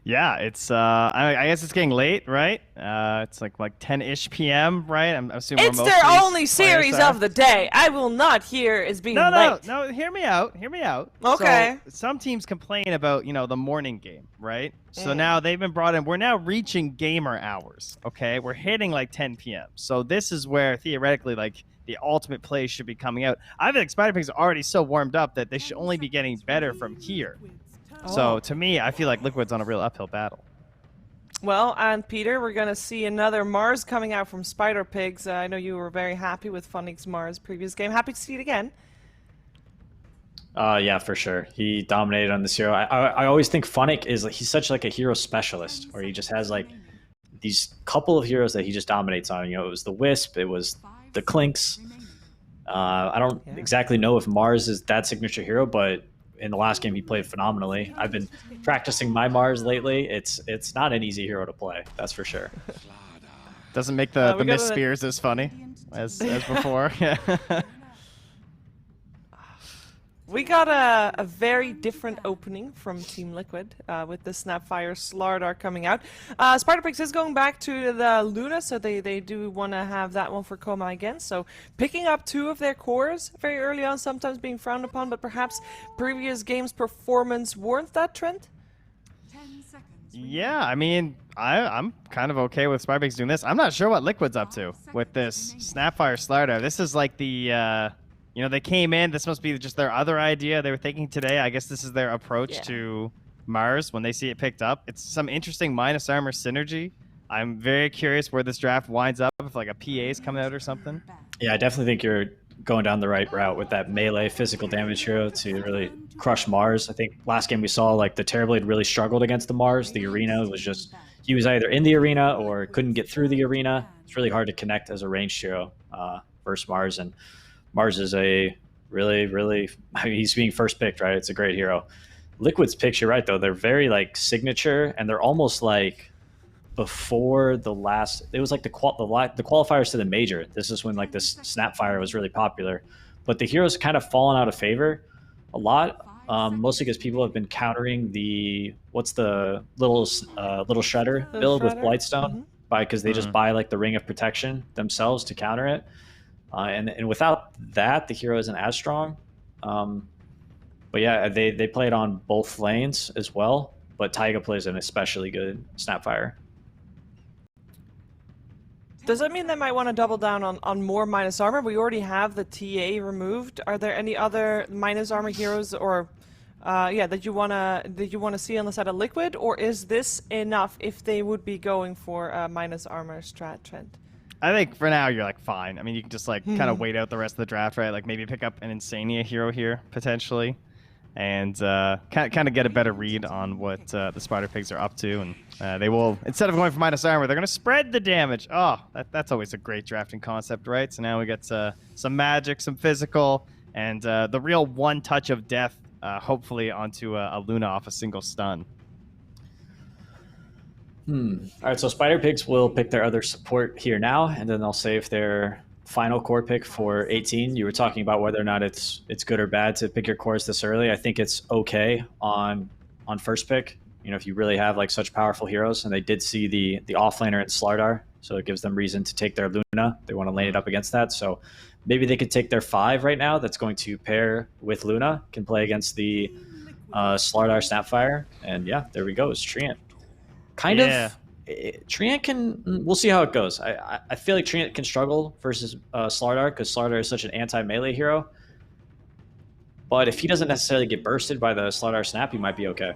Yeah, it's I guess it's getting late, right? It's like 10-ish p.m., right? I'm assuming where It's most their of these only players series are. of the day. I will not hear as No, being no, late. no. Hear me out. Hear me out. So Okay. some teams complain about the morning game, right? So Mm. now they've been brought in. We're now reaching gamer hours. Okay, we're hitting like 10 p.m. So this is where theoretically like the ultimate plays should be coming out. I think Spider Pigs are already so warmed up that they should only be getting better from here. So Oh. to me, I feel like Liquid's on a real uphill battle. Well, and Peter, we're going to see another Mars coming out from Spider Pigs. I know you were very happy with Funny's Mars previous game. Happy to see it again. Yeah, for sure. He dominated on this hero. I always think Funnick is like he's such like a hero specialist, where he just has like these couple of heroes that he just dominates on. It was the Wisp, it was the Clinks. I don't exactly know if Mars is that signature hero, but in the last game he played phenomenally. I've been practicing my Mars lately. It's not an easy hero to play, that's for sure. Doesn't make the Miss got Spears as funny as before. Yeah. We got a very different opening from Team Liquid with the Snapfire Slardar coming out. Spider Pigs is going back to the Luna, so they do want to have that one for Koma again. So picking up 2 of their cores very early on, sometimes being frowned upon, but perhaps previous games' performance warrants that trend? Yeah, I mean, I'm kind of okay with Spider Pigs doing this. I'm not sure what Liquid's up to with this Snapfire Slardar. This is like the... they came in. This must be just their other idea. They were thinking today. I guess this is their approach to Mars when they see it picked up. It's some interesting minus armor synergy. I'm very curious where this draft winds up, if like a PA is coming out or something. Yeah, I definitely think you're going down the right route with that melee physical damage hero to really crush Mars. I think last game we saw like the Terrorblade really struggled against the Mars. The arena was just, he was either in the arena or couldn't get through the arena. It's really hard to connect as a ranged hero versus Mars. And Mars is a really, he's being first picked, right? It's a great hero. Liquid's picks, you're right, though. They're very, like, signature, and they're almost, like, before the last... It was, like, the qualifiers to the Major. This is when, like, this Snapfire was really popular. But the hero's kind of fallen out of favor a lot, mostly because people have been countering the... What's the little Shredder build with Blightstone? Because they just buy, like, the Ring of Protection themselves to counter it. And without that, the hero isn't as strong. But yeah, they play it on both lanes as well. But Taiga plays an especially good Snapfire. Does that mean they might want to double down on more minus armor? We already have the TA removed. Are there any other minus armor heroes or that you wanna see on the side of Liquid, or is this enough if they would be going for a minus armor strat trend? I think for now you're like fine. I mean, you can just like kind of wait out the rest of the draft, right? Like maybe pick up an Insania hero here potentially, and kind of get a better read on what the Spider Pigs are up to. And they will, instead of going for minus armor, they're going to spread the damage. Oh, that's always a great drafting concept, right? So now we get some magic, some physical, and the real one touch of death, hopefully onto a Luna off a single stun. All right, so Spider Pigs will pick their other support here now, and then they'll save their final core pick for 18. You were talking about whether or not it's good or bad to pick your cores this early. I think it's okay on first pick. If you really have like such powerful heroes, and they did see the offlaner at Slardar, so it gives them reason to take their Luna. They want to lane it up against that, so maybe they could take their 5 right now. That's going to pair with Luna, can play against the Slardar Snapfire, and yeah, there we go. It's Treant. Kind of. Treant can... We'll see how it goes. I feel like Treant can struggle versus Slardar, because Slardar is such an anti-melee hero. But if he doesn't necessarily get bursted by the Slardar Snap, he might be okay.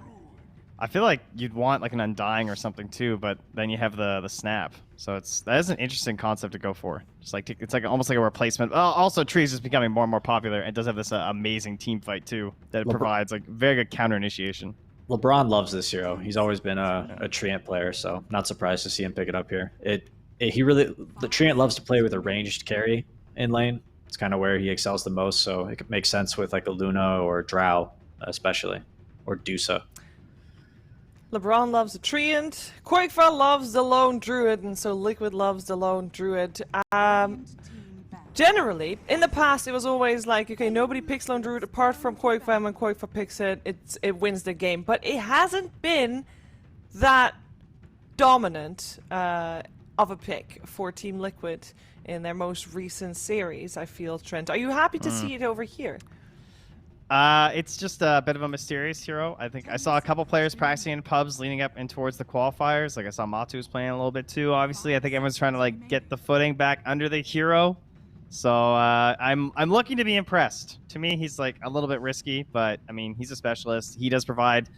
I feel like you'd want like an Undying or something too, but then you have the Snap. So that is an interesting concept to go for. Just like it's like almost like a replacement. Also, Tree's just becoming more and more popular, and does have this amazing team fight too that it provides like very good counter initiation. LeBron loves this hero. He's always been a Treant player, so not surprised to see him pick it up here. The Treant loves to play with a ranged carry in lane. It's kind of where he excels the most, so it could make sense with like a Luna or Drow, especially, or Dusa. LeBron loves the Treant, Quakefell loves the Lone Druid, and so Liquid loves the Lone Druid. Generally, in the past, it was always like, okay, nobody picks Lone Druid apart from Quakefell. When Quakefell picks it, it wins the game. But it hasn't been that dominant of a pick for Team Liquid in their most recent series, I feel, Trent. Are you happy to see it over here? It's just a bit of a mysterious hero. I think I saw a couple players practicing in pubs leading up in towards the qualifiers. Like I saw Matu was playing a little bit too. Obviously, I think everyone's trying to like get the footing back under the hero. So I'm looking to be impressed. To me, he's like a little bit risky, but I mean he's a specialist. He does provide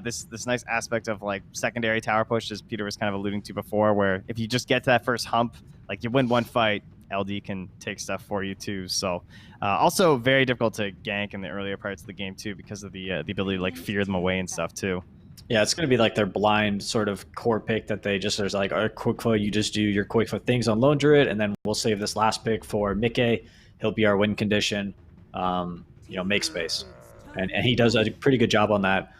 this nice aspect of like secondary tower push, as Peter was kind of alluding to before, where if you just get to that first hump, like you win one fight, LD can take stuff for you too. So also very difficult to gank in the earlier parts of the game too, because of the ability to like fear them away and stuff too. Yeah, it's going to be like their blind sort of core pick that they just, there's like, a quick foot, you just do your quick foot things on Lone Druid, and then we'll save this last pick for Mickey. He'll be our win condition, make space. And he does a pretty good job on that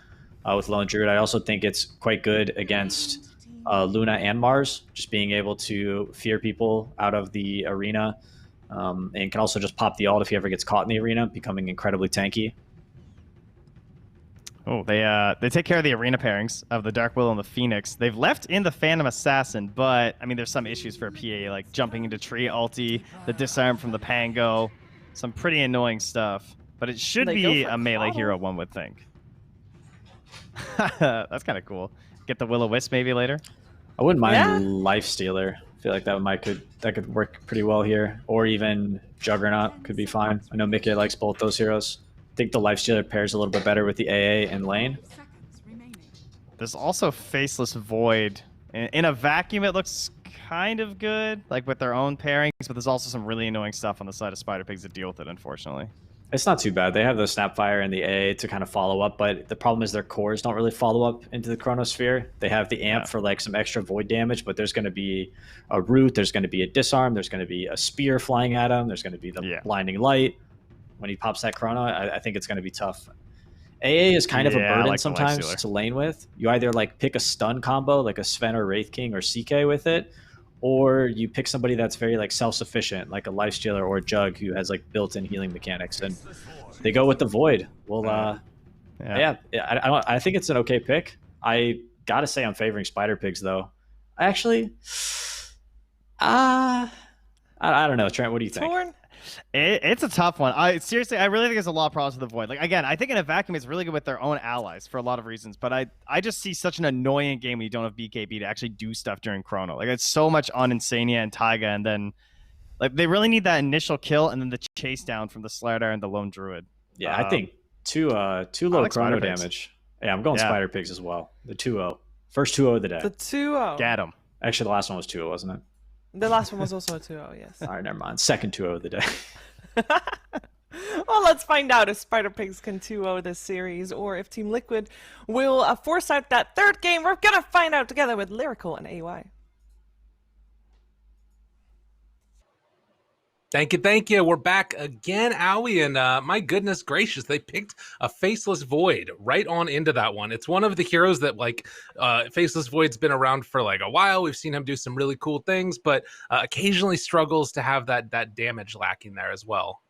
with Lone Druid. I also think it's quite good against Luna and Mars, just being able to fear people out of the arena, and can also just pop the ult if he ever gets caught in the arena, becoming incredibly tanky. Oh, they take care of the arena pairings of the Dark Willow and the Phoenix. They've left in the Phantom Assassin, but I mean, there's some issues for a PA, like jumping into tree ulti, the disarm from the Pango, some pretty annoying stuff. But it should be a melee hero, one would think. That's kind of cool. Get the Will-O-Wisp maybe later. I wouldn't mind Lifestealer. I feel like that could work pretty well here, or even Juggernaut could be fine. I know Mickey likes both those heroes. I think the Lifestealer pairs a little bit better with the AA and lane. There's also Faceless Void. In a vacuum, it looks kind of good, like with their own pairings, but there's also some really annoying stuff on the side of Spider Pigs to deal with it, unfortunately. It's not too bad. They have the Snapfire and the AA to kind of follow up, but the problem is their cores don't really follow up into the Chronosphere. They have the Amp for like some extra void damage, but there's going to be a Root, there's going to be a Disarm, there's going to be a Spear flying at him, there's going to be the Blinding Light. When he pops that Chrono, I think it's going to be tough. AA is kind of a burden like sometimes to lane with. You either like pick a stun combo, like a Sven or Wraith King or CK with it, or you pick somebody that's very like self-sufficient, like a Lifestealer or a Jug who has like built-in healing mechanics, and they go with the Void. Well, I think it's an okay pick. I gotta say I'm favoring Spider Pigs though. I don't know, Trent. What do you think? Torn? It's a tough one. Seriously, I really think there's a lot of problems with the Void. Like again, I think in a vacuum it's really good with their own allies for a lot of reasons, but I just see such an annoying game when you don't have BKB to actually do stuff during Chrono. Like it's so much on Insania and Taiga, and then like they really need that initial kill and then the chase down from the Slardar and the Lone Druid. Yeah, I think too low like Chrono damage. Yeah, I'm going Spider Pigs as well. The 2-0. First 2-0 of the day. The 2-0. Get him. Actually, the last one was 2-0, wasn't it? The last one was also a 2-0, yes. All right, never mind. Second 2-0 of the day. Well, let's find out if Spider Pigs can 2-0 this series, or if Team Liquid will force out that third game. We're gonna find out together with Lyrical and AY. Thank you. We're back again, Owie, and my goodness gracious, they picked a Faceless Void right on into that one. It's one of the heroes that, like, Faceless Void's been around for, like, a while. We've seen him do some really cool things, but occasionally struggles to have that damage lacking there as well.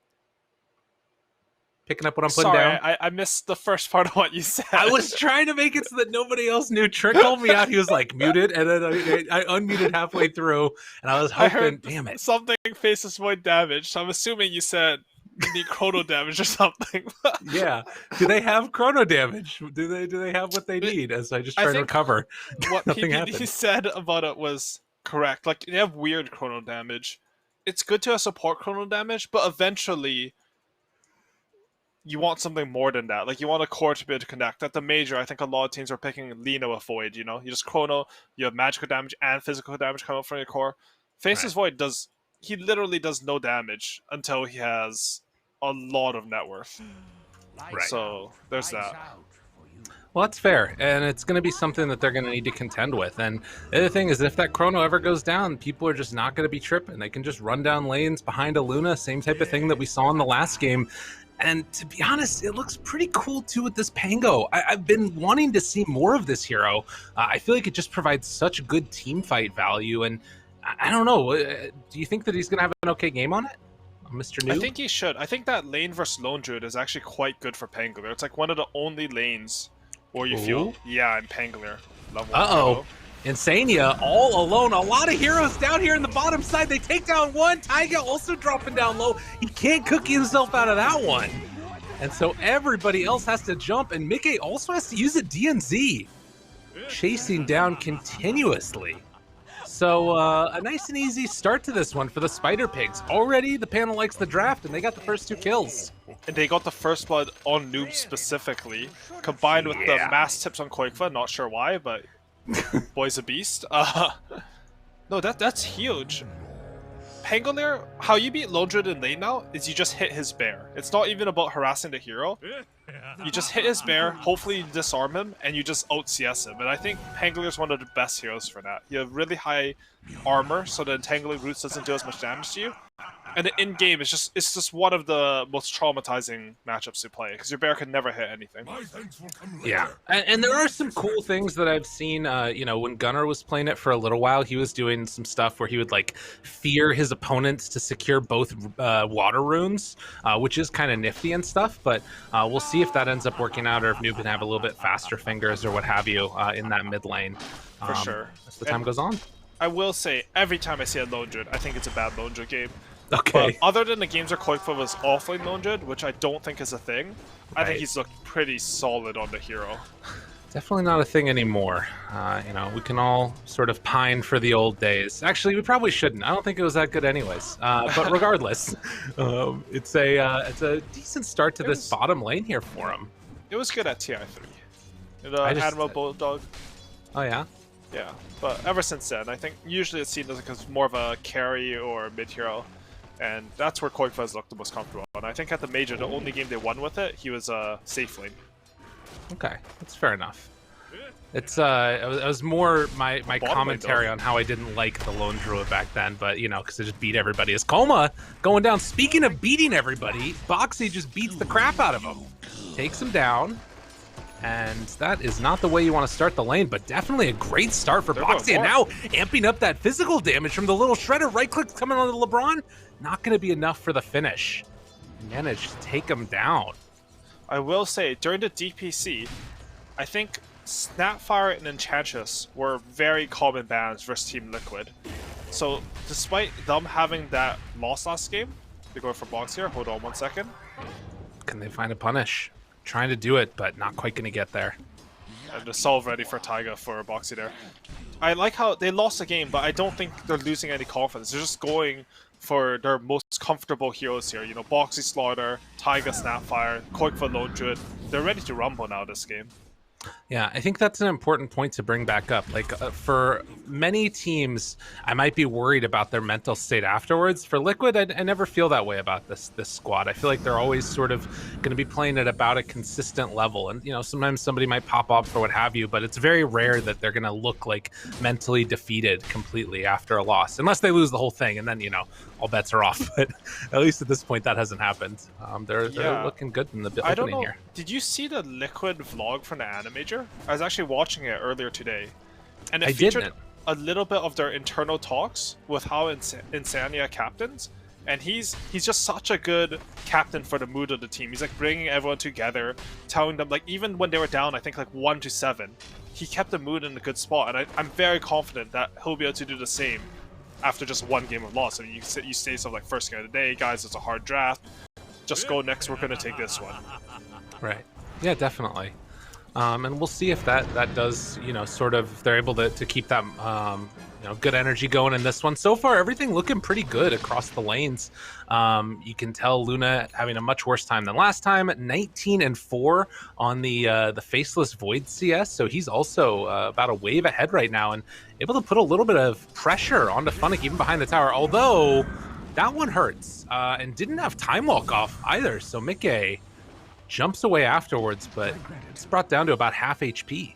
Picking up what I'm putting down? I missed the first part of what you said. I was trying to make it so that nobody else knew. Trick called me out. He was like muted, and then I unmuted halfway through, and I was hoping, I heard damn it. Something Faceless Void damage, so I'm assuming you said you need chrono damage or something. Yeah. Do they have chrono damage? Do they have what they need? As I just try to recover. What PPD said about it was correct. Like, they have weird chrono damage. It's good to support chrono damage, but eventually you want something more than that. Like, you want a core to be able to connect. At the major, I think a lot of teams are picking Lino with Void, you know? You just chrono, you have magical damage and physical damage coming from your core. Faceless Void he literally does no damage until he has a lot of net worth. Right. So, there's that. Well, that's fair, and it's going to be something that they're going to need to contend with. And the other thing is, if that chrono ever goes down, people are just not going to be tripping. They can just run down lanes behind a Luna, same type of thing that we saw in the last game. And to be honest, it looks pretty cool too with this Pango. I've been wanting to see more of this hero. I feel like it just provides such good team fight value, and I don't know. Do you think that he's going to have an okay game on it? Mr. Noob? I think he should. I think that lane versus Lone Druid is actually quite good for Pangolier. It's like one of the only lanes where you feel, yeah, I'm Pangolier. Level Uh-oh. Insania all alone. A lot of heroes down here in the bottom side. They take down one. Taiga also dropping down low. He can't cookie himself out of that one. And so everybody else has to jump, and Mickey also has to use a DNZ. Chasing down continuously. So a nice and easy start to this one for the Spider Pigs. Already the panel likes the draft, and they got the first 2 kills. And they got the first blood on Noob specifically, combined with the mass tips on Koikva. Not sure why, but boy's a beast. No, that's huge. Pangolier, how you beat Lone Druid in lane now is you just hit his bear. It's not even about harassing the hero. You just hit his bear, hopefully you disarm him, and you just out-CS him. And I think Pangolier is one of the best heroes for that. You have really high armor, so the Entangling Roots doesn't do as much damage to you. And the in-game is just one of the most traumatizing matchups to play, because your bear can never hit anything. Yeah, and there are some cool things that I've seen. You know, when Gunnar was playing it for a little while, he was doing some stuff where he would like fear his opponents to secure both water runes, which is kind of nifty and stuff. But we'll see if that ends up working out, or if Noob can have a little bit faster fingers or what have you in that mid lane. For sure. As the time goes on. I will say, every time I see a Lone Druid, I think it's a bad Lone Druid game. Okay. But other than the games where Koikva was offlane Lone Druid, which I don't think is a thing, I think he's looked pretty solid on the hero. Definitely not a thing anymore. You know, we can all sort of pine for the old days. Actually, we probably shouldn't. I don't think it was that good anyways. But regardless, it's a decent start to this bottom lane here for him. It was good at TI3. The Admiral Bulldog. Oh, yeah? Yeah, but ever since then, I think usually it's seen as more of a carry or mid hero. And that's where Koikva has looked the most comfortable. And I think at the Major, the only game they won with it, he was safe lane. Okay, that's fair enough. It's it was more my commentary on how I didn't like the Lone Druid back then, but you know, because it just beat everybody. As Koma going down. Speaking of beating everybody, Boxy just beats the crap out of him, takes him down, and that is not the way you want to start the lane, but definitely a great start for Boxy. And now amping up that physical damage from the little shredder. Right click coming on the LeBron. Not going to be enough for the finish. Managed to take him down. I will say, during the DPC, I think Snapfire and Enchantress were very common bans versus Team Liquid. So, despite them having that loss last game, they're going for Box here. Hold on 1 second. Can they find a punish? Trying to do it, but not quite going to get there. And the solve ready for Taiga for Boxy there. I like how they lost the game, but I don't think they're losing any confidence. They're just going for their most comfortable heroes here. You know, Boxy Slaughter, Taiga Snapfire, Koikva Lone Druid. They're ready to rumble now this game. Yeah, I think that's an important point to bring back up. Like, for many teams, I might be worried about their mental state afterwards. For Liquid, I never feel that way about this squad. I feel like they're always sort of going to be playing at about a consistent level. And, you know, sometimes somebody might pop off for what have you, but it's very rare that they're going to look like mentally defeated completely after a loss. Unless they lose the whole thing, and then, you know, all bets are off. But at least at this point, that hasn't happened. They're looking good in the opening I don't know. here. Did you see the Liquid vlog from the Animajor? I was actually watching it earlier today, and it featured a little bit of their internal talks with how Insania captains, and he's just such a good captain for the mood of the team. He's like bringing everyone together, telling them, like, even when they were down, I think like 1-7, he kept the mood in a good spot, and I'm very confident that he'll be able to do the same after just one game of loss. I mean, you say something like, first game of the day, guys, it's a hard draft, just go next, we're going to take this one. Right. Yeah, definitely. And we'll see if that does, you know, sort of, they're able to keep that, you know, good energy going in this one. So far, everything looking pretty good across the lanes. You can tell Luna having a much worse time than last time, 19-4 on the Faceless Void CS. So he's also about a wave ahead right now and able to put a little bit of pressure onto Funnick even behind the tower. Although that one hurts and didn't have time walk off either. So Mickey jumps away afterwards, but it's brought down to about half HP.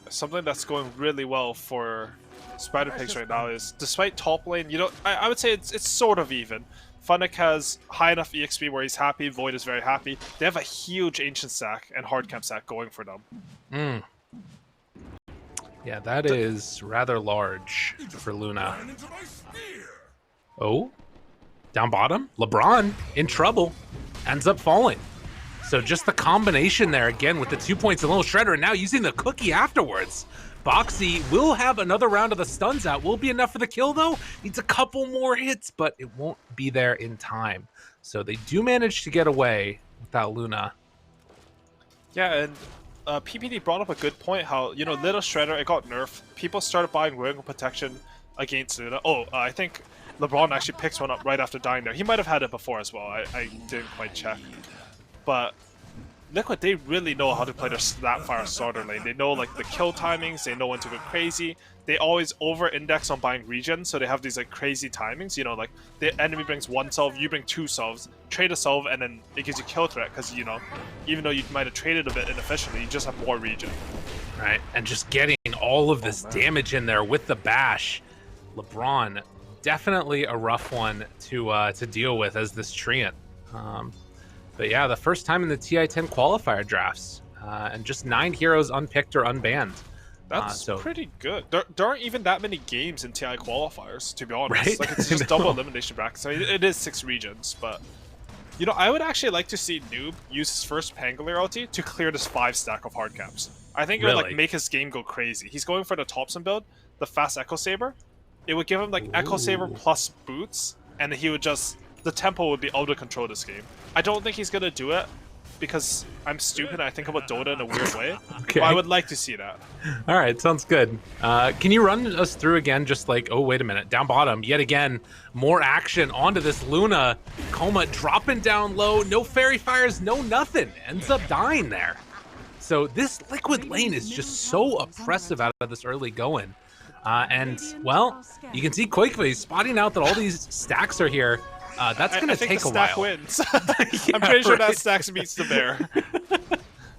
Something that's going really well for Spider Pigs right now is, despite top lane, you know, I would say it's sort of even. Funnick has high enough EXP where he's happy, Void is very happy. They have a huge Ancient stack and Hardcamp stack going for them. Yeah, that is rather large for Luna. Oh, down bottom, LeBron in trouble, ends up falling. So just the combination there again with the 2 points and Little Shredder, and now using the cookie afterwards. Boxy will have another round of the stuns out. Will be enough for the kill though. Needs a couple more hits, but it won't be there in time. So they do manage to get away without Luna. Yeah, and PPD brought up a good point. How Little Shredder, it got nerfed. People started buying Wing Protection against Luna. Oh, I think LeBron actually picks one up right after dying there. He might have had it before as well. I didn't quite check, but Liquid, they really know how to play their Snapfire starter lane. They know like the kill timings, they know when to go crazy. They always over-index on buying regen, so they have these like crazy timings. Like the enemy brings one salve, you bring two salves, trade a salve, and then it gives you kill threat because even though you might have traded a bit inefficiently, you just have more regen. Right, and just getting all of this damage in there with the bash. LeBron, definitely a rough one to deal with as this Treant. But yeah, the first time in the TI-10 qualifier drafts, and just 9 heroes unpicked or unbanned. That's pretty good. There aren't even that many games in TI qualifiers, to be honest. Right? Like, it's just double elimination brackets. I mean, it is 6 regions, but I would actually like to see Noob use his first Pangolier ulti to clear this 5 stack of hard caps. I think it would like make his game go crazy. He's going for the Thompson build, the fast Echo Saber. It would give him like Echo Saber plus boots, and he would the tempo would be out of control this game. I don't think he's gonna do it because I'm stupid and I think about Dota in a weird way. Okay. But I would like to see that. All right, sounds good. Can you run us through again, just like, oh, wait a minute, down bottom, yet again, more action onto this Luna. Coma dropping down low, no fairy fires, no nothing. Ends up dying there. So this Liquid lane is just so oppressive out of this early going. And, well, you can see Quakeface spotting out that all these stacks are here. That's going to take a while. I think the stack wins. I'm pretty sure that stack beats the bear.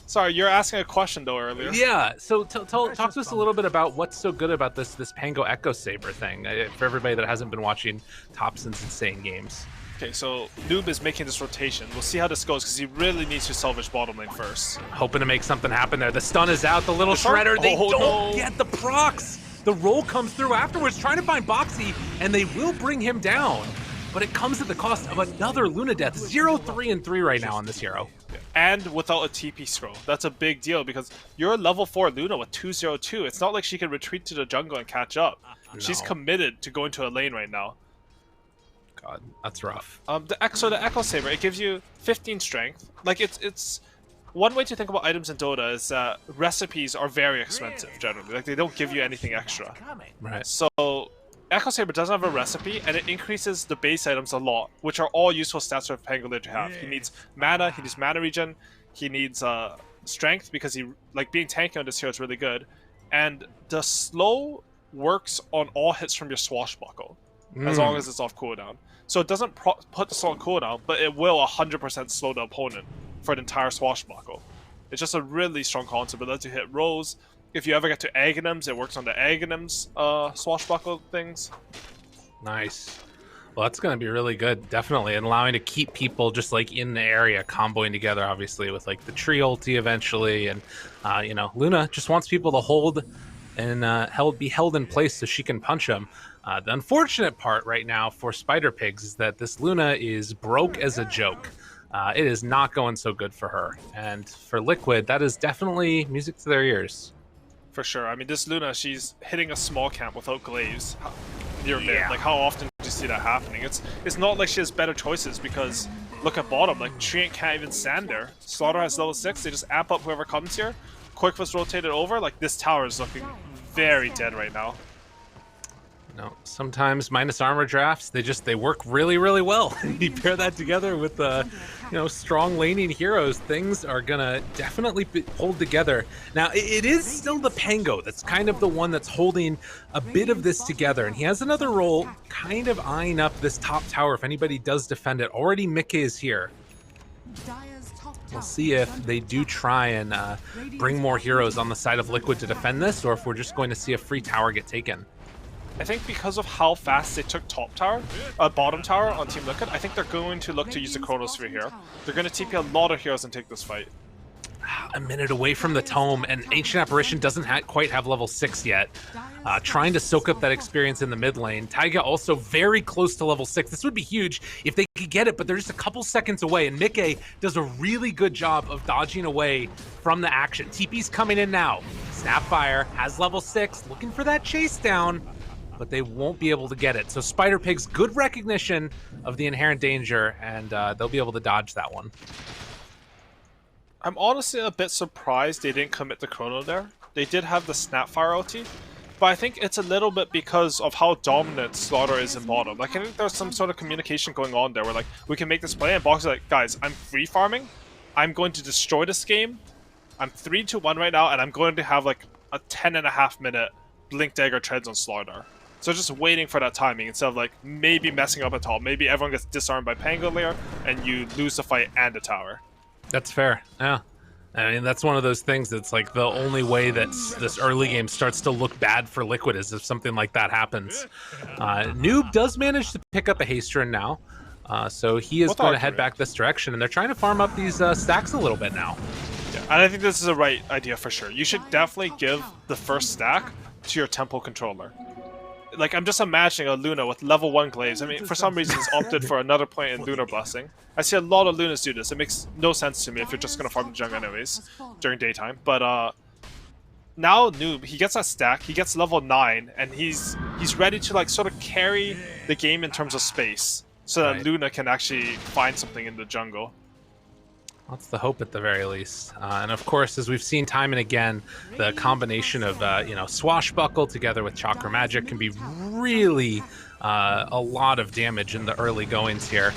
Sorry, you're asking a question though earlier. Yeah, so talk to us a little bit about what's so good about this Pango Echo Saber thing for everybody that hasn't been watching Topson's insane games. Okay, so Noob is making this rotation. We'll see how this goes because he really needs to salvage bottom lane first. Hoping to make something happen there. The stun is out. The Little Shredder, they don't get the procs. The roll comes through afterwards, trying to find Boxy, and they will bring him down. But it comes at the cost of another Luna death. 0-3-3 right now on this hero. And without a TP scroll. That's a big deal because you're level 4 Luna with 202. It's not like she can retreat to the jungle and catch up. No. She's committed to going to a lane right now. God, that's rough. The Echo Saber, it gives you 15 strength. Like it's one way to think about items in Dota is that recipes are very expensive generally. Like they don't give you anything extra. Right. So Echo Saber doesn't have a recipe, and it increases the base items a lot, which are all useful stats for Pangolier to have. He needs mana, he needs mana regen, he needs strength because being tanky on this hero is really good, and the slow works on all hits from your swashbuckle, as long as it's off cooldown. So it doesn't put the slow on cooldown, but it will 100% slow the opponent for an entire swashbuckle. It's just a really strong concept. It lets you hit rolls. If you ever get to Aghanims, it works on the Aghanims swashbuckle things. Nice. Well, that's going to be really good, definitely, and allowing to keep people just like in the area, comboing together, obviously, with like the tree ulti eventually, and Luna just wants people to hold and be held in place so she can punch them. The unfortunate part right now for Spider Pigs is that this Luna is broke as a joke. It is not going so good for her, and for Liquid, that is definitely music to their ears. For sure. I mean, this Luna, she's hitting a small camp without glaives near mid. Like, how often do you see that happening? It's not like she has better choices because look at bottom. Like, Treant can't even stand there. Slaughter has level 6. They just amp up whoever comes here. Quick was rotated over. Like, this tower is looking very dead right now. No, sometimes minus armor drafts, they work really, really well. You pair that together with strong laning heroes, things are gonna definitely hold together. Now, it is still the Pango that's kind of the one that's holding a bit of this together, and he has another role kind of eyeing up this top tower if anybody does defend it. Already Mickey is here. We'll see if they do try and bring more heroes on the side of Liquid to defend this, or if we're just going to see a free tower get taken. I think because of how fast they took bottom tower on Team Liquid, I think they're going to look to use the Chronosphere here. They're going to TP a lot of heroes and take this fight. A minute away from the Tome, and Ancient Apparition doesn't quite have level 6 yet. Trying to soak up that experience in the mid lane. Taiga also very close to level 6. This would be huge if they could get it, but they're just a couple seconds away, and Mickey does a really good job of dodging away from the action. TP's coming in now. Snapfire has level 6, looking for that chase down, but they won't be able to get it. So Spider Pigs, good recognition of the inherent danger, and they'll be able to dodge that one. I'm honestly a bit surprised they didn't commit the Chrono there. They did have the Snapfire ulti, but I think it's a little bit because of how dominant Slaughter is in bottom. Like, I think there's some sort of communication going on there where, like, we can make this play, and Box is like, guys, I'm free farming. I'm going to destroy this game. I'm 3-1 right now, and I'm going to have, like, a 10.5-minute Blink Dagger treads on Slaughter. So just waiting for that timing instead of, like, maybe messing up at all. Maybe everyone gets disarmed by Pangolier, and you lose the fight and the tower. That's fair, yeah. I mean, that's one of those things that's like the only way that this early game starts to look bad for Liquid is if something like that happens. Noob does manage to pick up a Hasterin now, so he is going to head back this direction, and they're trying to farm up these stacks a little bit now. Yeah, and I think this is the right idea for sure. You should definitely give the first stack to your temple controller. Like, I'm just imagining a Luna with level 1 glaives. I mean, for some reason, it's opted for another point in Lunar Blessing. I see a lot of Lunas do this. It makes no sense to me if you're just going to farm the jungle anyways during daytime. But now Noob, he gets that stack, he gets level 9, and he's ready to, like, sort of carry the game in terms of space so that Luna can actually find something in the jungle. That's the hope at the very least. And of course, as we've seen time and again, the combination of Swashbuckle together with Chakra Magic can be really a lot of damage in the early goings here.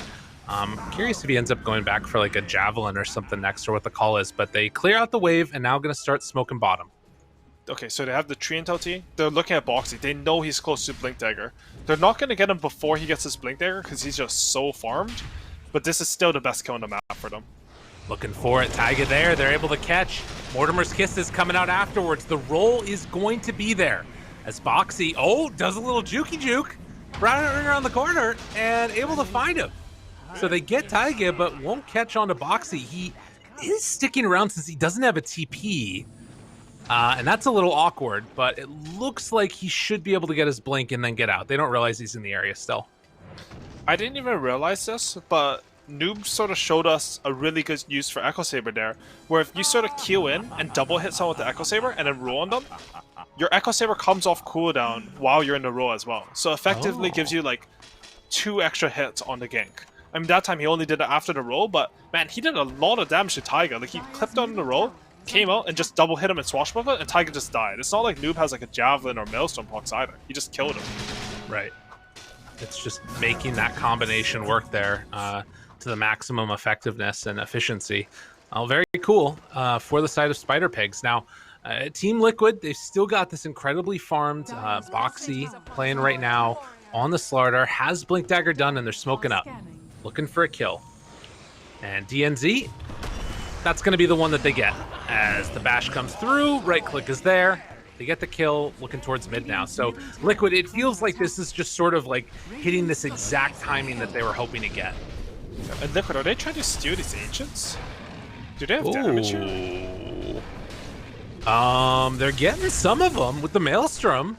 Curious if he ends up going back for like a Javelin or something next, or what the call is, but they clear out the wave and now going to start smoking bottom. Okay, so they have the Treant ulti. They're looking at Boxy. They know he's close to Blink Dagger. They're not going to get him before he gets his Blink Dagger because he's just so farmed, but this is still the best kill on the map for them. Looking for it. Taiga there. They're able to catch. Mortimer's Kiss is coming out afterwards. The roll is going to be there. As Boxy, does a little jukey juke. Running around the corner and able to find him. So they get Taiga, but won't catch on to Boxy. He is sticking around since he doesn't have a TP. And that's a little awkward, but it looks like he should be able to get his blink and then get out. They don't realize he's in the area still. I didn't even realize this, but Noob sort of showed us a really good use for Echo Saber there, where if you sort of queue in and double hit someone with the Echo Saber and then roll on them, your Echo Saber comes off cooldown while you're in the roll as well. So effectively gives you like 2 extra hits on the gank. I mean, that time he only did it after the roll, but man, he did a lot of damage to Taiga. Like, he clipped on the roll, came out and just double hit him in Swashbuckle, and Taiga just died. It's not like Noob has like a Javelin or Maelstrom procs either. He just killed him. Right. It's just making that combination work there to the maximum effectiveness and efficiency. Very cool for the side of Spider Pigs. Now, Team Liquid, they've still got this incredibly farmed Boxy playing right now on the Slardar, has Blink Dagger done, and they're smoking up, looking for a kill. And DNZ, that's going to be the one that they get. As the bash comes through, right click is there. They get the kill, looking towards mid now. So Liquid, it feels like this is just sort of like hitting this exact timing that they were hoping to get. And Liquid, are they trying to steal these Ancients? Do they have damage here? They're getting some of them with the Maelstrom.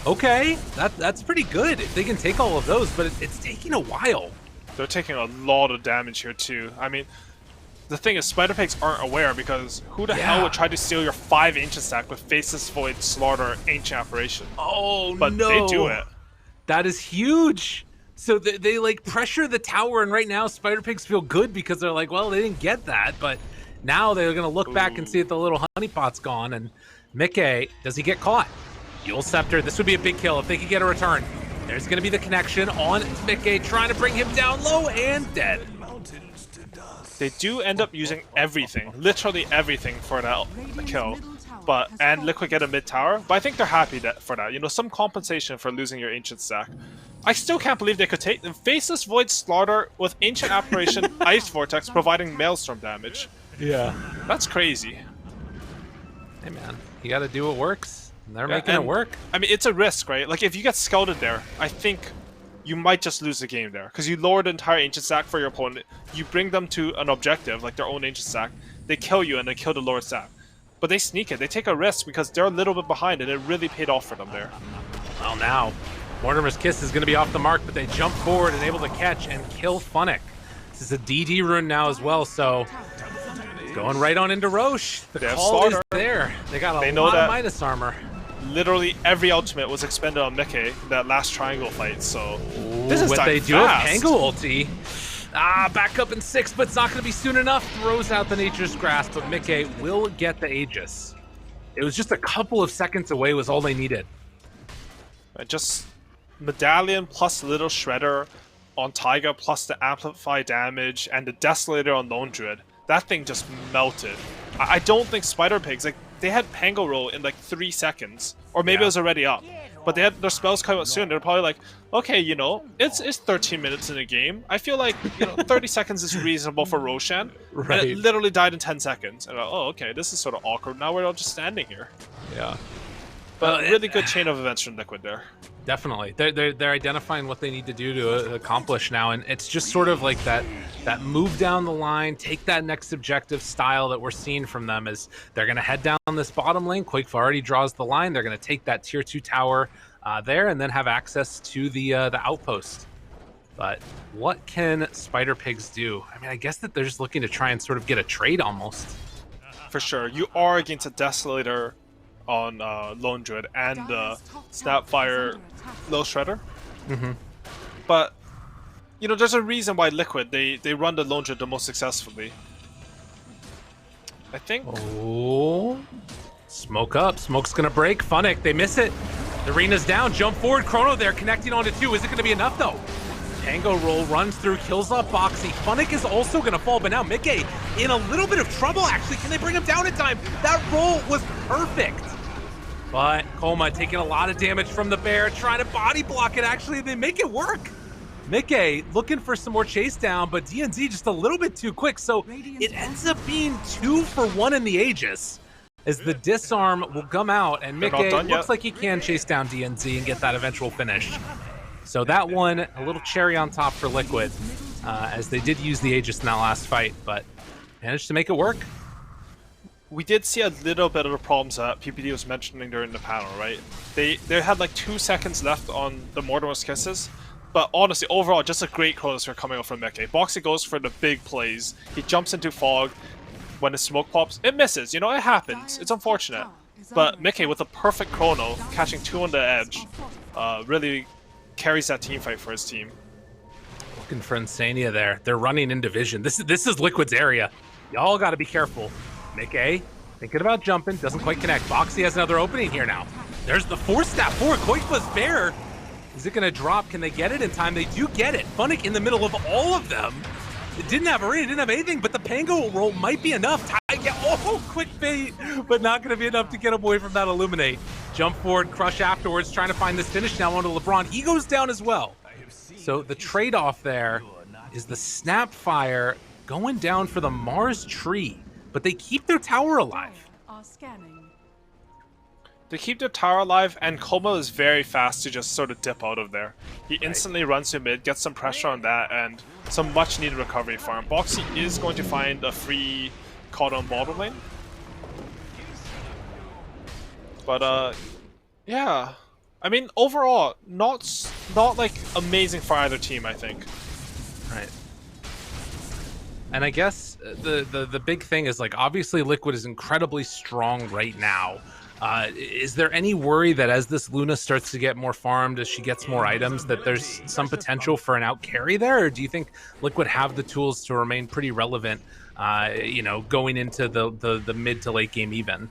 Okay, that's pretty good if they can take all of those, but it's taking a while. They're taking a lot of damage here too. I mean, the thing is, Spider Pigs aren't aware because who the hell would try to steal your 5 Ancient stack with Faceless Void, Slaughter, Ancient Apparition? Oh, but no. They do it. That is huge. So they like pressure the tower, and right now Spider Pigs feel good because they're like, well, they didn't get that, but now they're going to look back and see that the little honeypot's gone, and Mickey, does he get caught? Eul Scepter, this would be a big kill if they could get a return. There's going to be the connection on Mickey, trying to bring him down low and dead. They do end up using everything, literally everything for that kill, and Liquid get a mid tower, but I think they're happy for that. You know, some compensation for losing your Ancient stack. I still can't believe they could take the Faceless Void Slaughter with Ancient Apparition, Ice Vortex providing Maelstrom damage. Yeah. That's crazy. Hey man, you gotta do what works, and they're making it work. I mean, it's a risk, right? Like, if you get scouted there, I think you might just lose the game there, because you lower the entire Ancient stack for your opponent, you bring them to an objective, like their own Ancient stack, they kill you and they kill the lower stack. But they sneak it, they take a risk because they're a little bit behind, and it really paid off for them there. Well, now Mortimer's Kiss is going to be off the mark, but they jump forward and able to catch and kill Funnick. This is a DD rune now as well, so going right on into Roche. The call is there. They got a lot of Midas armor. Literally every ultimate was expended on Mickey in that last triangle fight, so this is what they do fast. with Pango ulti. Back up in 6, but it's not going to be soon enough. Throws out the Nature's Grasp, but Mickey will get the Aegis. It was just a couple of seconds away was all they needed. Just Medallion plus Little Shredder on Taiga plus the Amplify damage and the Desolator on Lone Druid. That thing just melted. I don't think Spider Pigs, like, they had Pango roll in like 3 seconds. Or maybe it was already up. But they had their spells come out soon. They're probably like, okay, you know, it's 13 minutes in a game. I feel like, you know, 30 seconds is reasonable for Roshan. Right. And it literally died in 10 seconds. And I'm like, oh, okay, this is sort of awkward. Now we're all just standing here. Yeah. But really good chain of events from Liquid there. Definitely. They're identifying what they need to do to accomplish now, and it's just sort of like that move down the line, take that next objective style that we're seeing from them as they're going to head down this bottom lane. Quakefa already draws the line. They're going to take that tier 2 tower there and then have access to the outpost. But what can Spider Pigs do? I mean, I guess that they're just looking to try and sort of get a trade almost. For sure. You are against a Desolator on Lone Druid and Snapfire Little Shredder. But, you know, there's a reason why Liquid, they run the Lone Druid the most successfully. I think. Oh. Smoke up. Smoke's going to break. Funnick, they miss it. The arena's down. Jump forward. Chrono there connecting onto 2. Is it going to be enough, though? Tango roll runs through, kills off Boxy. Funnick is also going to fall, but now Mickey in a little bit of trouble, actually. Can they bring him down in time? That roll was perfect. But Coma taking a lot of damage from the bear, trying to body block it. Actually, they make it work. Mickey looking for some more chase down, but DNZ just a little bit too quick. So it ends up being 2 for 1 in the Aegis as the disarm will come out, and Mickey looks like he can chase down DNZ and get that eventual finish. So that one, a little cherry on top for Liquid, as they did use the Aegis in that last fight, but managed to make it work. We did see a little bit of the problems that PPD was mentioning during the panel, right? They had like 2 seconds left on the Mortimer's Kisses, but honestly, overall, just a great chronosphere coming out from Mickey. Boxy goes for the big plays. He jumps into fog. When the smoke pops, it misses. You know, it happens. It's unfortunate. But Mickey, with a perfect chrono, catching 2 on the edge, really carries that team fight for his team. Looking for Insania there. They're running in division. This is Liquid's area. Y'all got to be careful. Mickey thinking about jumping, doesn't quite connect. Boxy has another opening here now. There's the 4-step forward. Quakefa's bear. Is it going to drop? Can they get it in time? They do get it. Funnick in the middle of all of them. It didn't have arena, didn't have anything, but the Pango roll might be enough. Oh, quick bait, but not going to be enough to get away from that Illuminate. Jump forward, crush afterwards, trying to find this finish now onto LeBron. He goes down as well. So the trade-off there is the Snapfire going down for the Mars tree, but they keep their tower alive. They keep their tower alive, and Coma is very fast to just sort of dip out of there. He instantly runs to mid, gets some pressure on that, and some much-needed recovery for him. Boxy is going to find a free caught on bottom lane. But, yeah. I mean, overall, not like amazing for either team, I think. Right. And I guess the big thing is, like, obviously Liquid is incredibly strong right now. Is there any worry that as this Luna starts to get more farmed, as she gets more items, that there's some potential for an out carry there? Or do you think Liquid have the tools to remain pretty relevant, you know, going into the mid to late game even?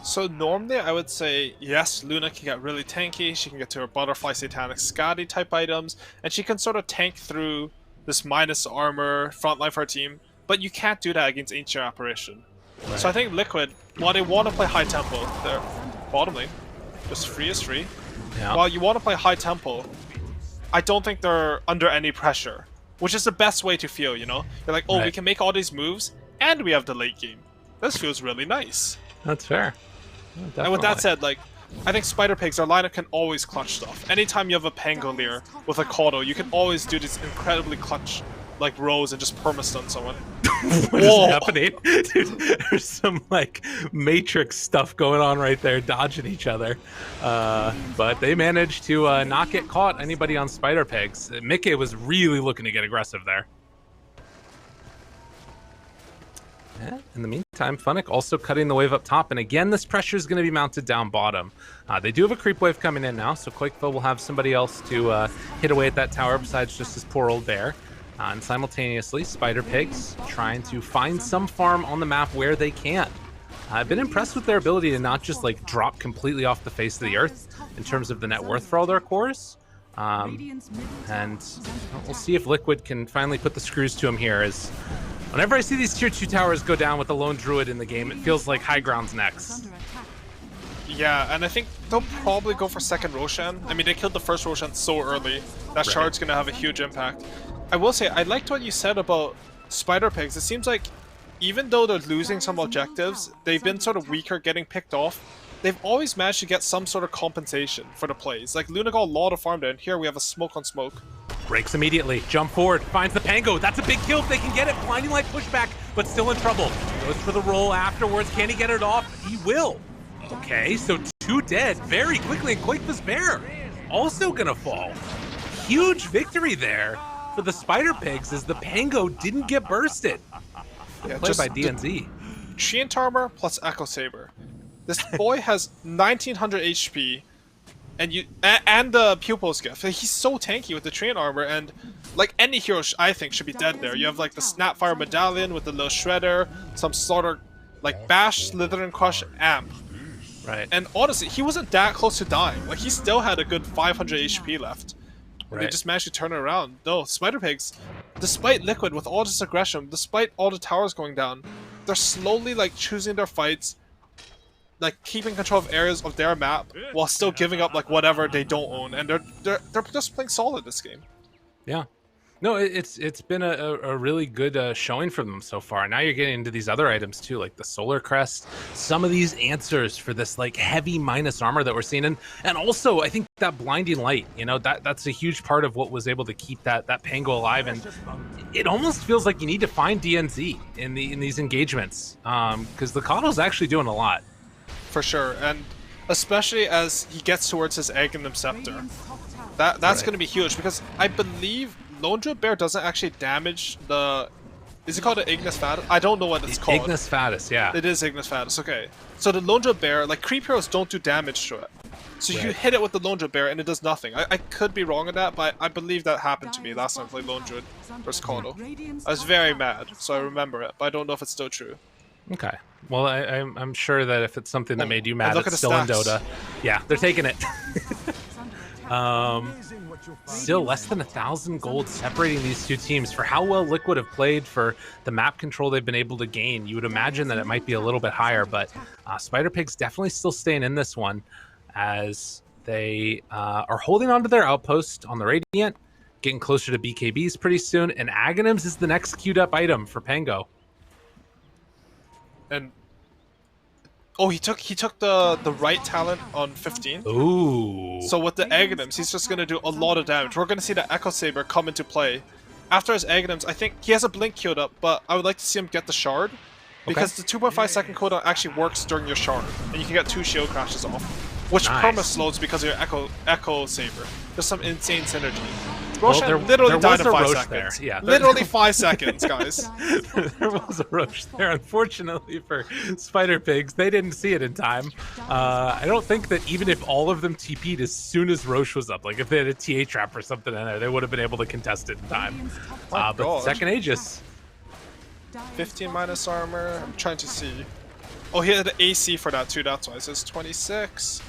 So normally I would say, yes, Luna can get really tanky, she can get to her Butterfly Satanic Scotty type items, and she can sort of tank through this minus armor frontline for her team, but you can't do that against Ancient Apparition. Right. So I think Liquid, while they want to play high tempo, they're bottom lane, just free is free. Yeah. While you want to play high tempo, I don't think they're under any pressure, which is the best way to feel, you know? You're like, oh, right, we can make all these moves, and we have the late game. This feels really nice. That's fair. Yeah, and with that said, like, I think Spider Pigs, our lineup can always clutch stuff. Anytime you have a Pangolier with a Kodo, you can always do these incredibly clutch like rows and just perma-stun someone. What is Whoa. happening? Dude, there's some like Matrix stuff going on right there, dodging each other. But they managed to not get caught anybody on Spider Pigs. Mickey was really looking to get aggressive there. Yeah, in the meantime, Funnick also cutting the wave up top, and again, this pressure is going to be mounted down bottom. They do have a creep wave coming in now, so Quakeville will have somebody else to hit away at that tower besides just his poor old bear. And simultaneously, Spider Pigs trying to find some farm on the map where they can. I've been impressed with their ability to not just like drop completely off the face of the earth in terms of the net worth for all their cores. And we'll see if Liquid can finally put the screws to him here. As whenever I see these tier 2 towers go down with a lone druid in the game, it feels like high ground's next. Yeah, and I think they'll probably go for second Roshan. I mean, they killed the first Roshan so early. That shard's going to have a huge impact. I will say, I liked what you said about Spider Pigs. It seems like even though they're losing some objectives, they've been sort of weaker getting picked off. They've always managed to get some sort of compensation for the plays. Like, Luna got a lot of farm there, and here we have a smoke on smoke. Breaks immediately, jump forward, finds the Pango. That's a big kill if they can get it. Blinding light pushback, but still in trouble. Goes for the roll afterwards. Can he get it off? He will. Okay, so 2 dead very quickly, and Quakeville's bear also gonna fall. Huge victory there for the Spider Pigs as the Pango didn't get bursted. Yeah, Played by DNZ. Treant Armor plus Echo Saber. This boy has 1900 HP, and the Pupil's Gift. He's so tanky with the Treant Armor, and like any hero, I think should be dead there. You have like the Snapfire Medallion with the little Shredder, some sort of like Bash, Slither, and Crush Amp. Right. And honestly, he wasn't that close to dying. Like, he still had a good 500 HP left. Right. They just managed to turn it around. No, Spider Pigs, despite Liquid with all this aggression, despite all the towers going down, they're slowly like choosing their fights, like keeping control of areas of their map while still giving up like whatever they don't own, and they're just playing solid this game. Yeah. No, it's been a really good showing for them so far. Now you're getting into these other items too, like the Solar Crest, some of these answers for this like heavy minus armor that we're seeing, and also I think that blinding light, you know, that's a huge part of what was able to keep that Pango alive. And it almost feels like you need to find DNZ in these engagements, because the Coddle's actually doing a lot. For sure, and especially as he gets towards his Aghanim Scepter. That's going to be huge, because I believe Lone Druid Bear doesn't actually damage the... Is it called an Ignis Fatus? I don't know what it's called. Ignis Fatus, yeah. It is Ignis Fatus, okay. So the Lone Druid Bear, like, creep heroes don't do damage to it. So you hit it with the Lone Druid Bear and it does nothing. I could be wrong on that, but I believe that happened to me last time I played Lone Druid versus Kodo. I was very mad, so I remember it, but I don't know if it's still true. Okay. Well, I'm sure that if it's something that made you mad, look it's at the still in stats. Dota. Yeah, they're taking it. Still less than 1,000 gold separating these two teams. For how well Liquid have played, for the map control they've been able to gain, you would imagine that it might be a little bit higher, but Spider Pig's definitely still staying in this one, as they are holding on to their outpost on the Radiant, getting closer to BKBs pretty soon, and Aghanims is the next queued up item for Pango. And oh, he took the right talent on 15. Ooh. So with the Aghanims, he's just gonna do a lot of damage. We're gonna see the Echo Saber come into play. After his Aghanims, I think he has a blink queued up, but I would like to see him get the shard, because the 2.5 second cooldown actually works during your shard, and you can get 2 shield crashes off, which perma slows because of your Echo Saber. There's some insane synergy. Roshan literally died in 5 seconds. There. Yeah, literally 5 seconds, guys. There was a Roche there. Unfortunately for Spider Pigs, they didn't see it in time. I don't think that even if all of them TP'd as soon as Roche was up, like if they had a TA trap or something in there, they would have been able to contest it in time. But the second Aegis. 15 minus armor. I'm trying to see. Oh, he had an AC for that too, that's why. It says 26.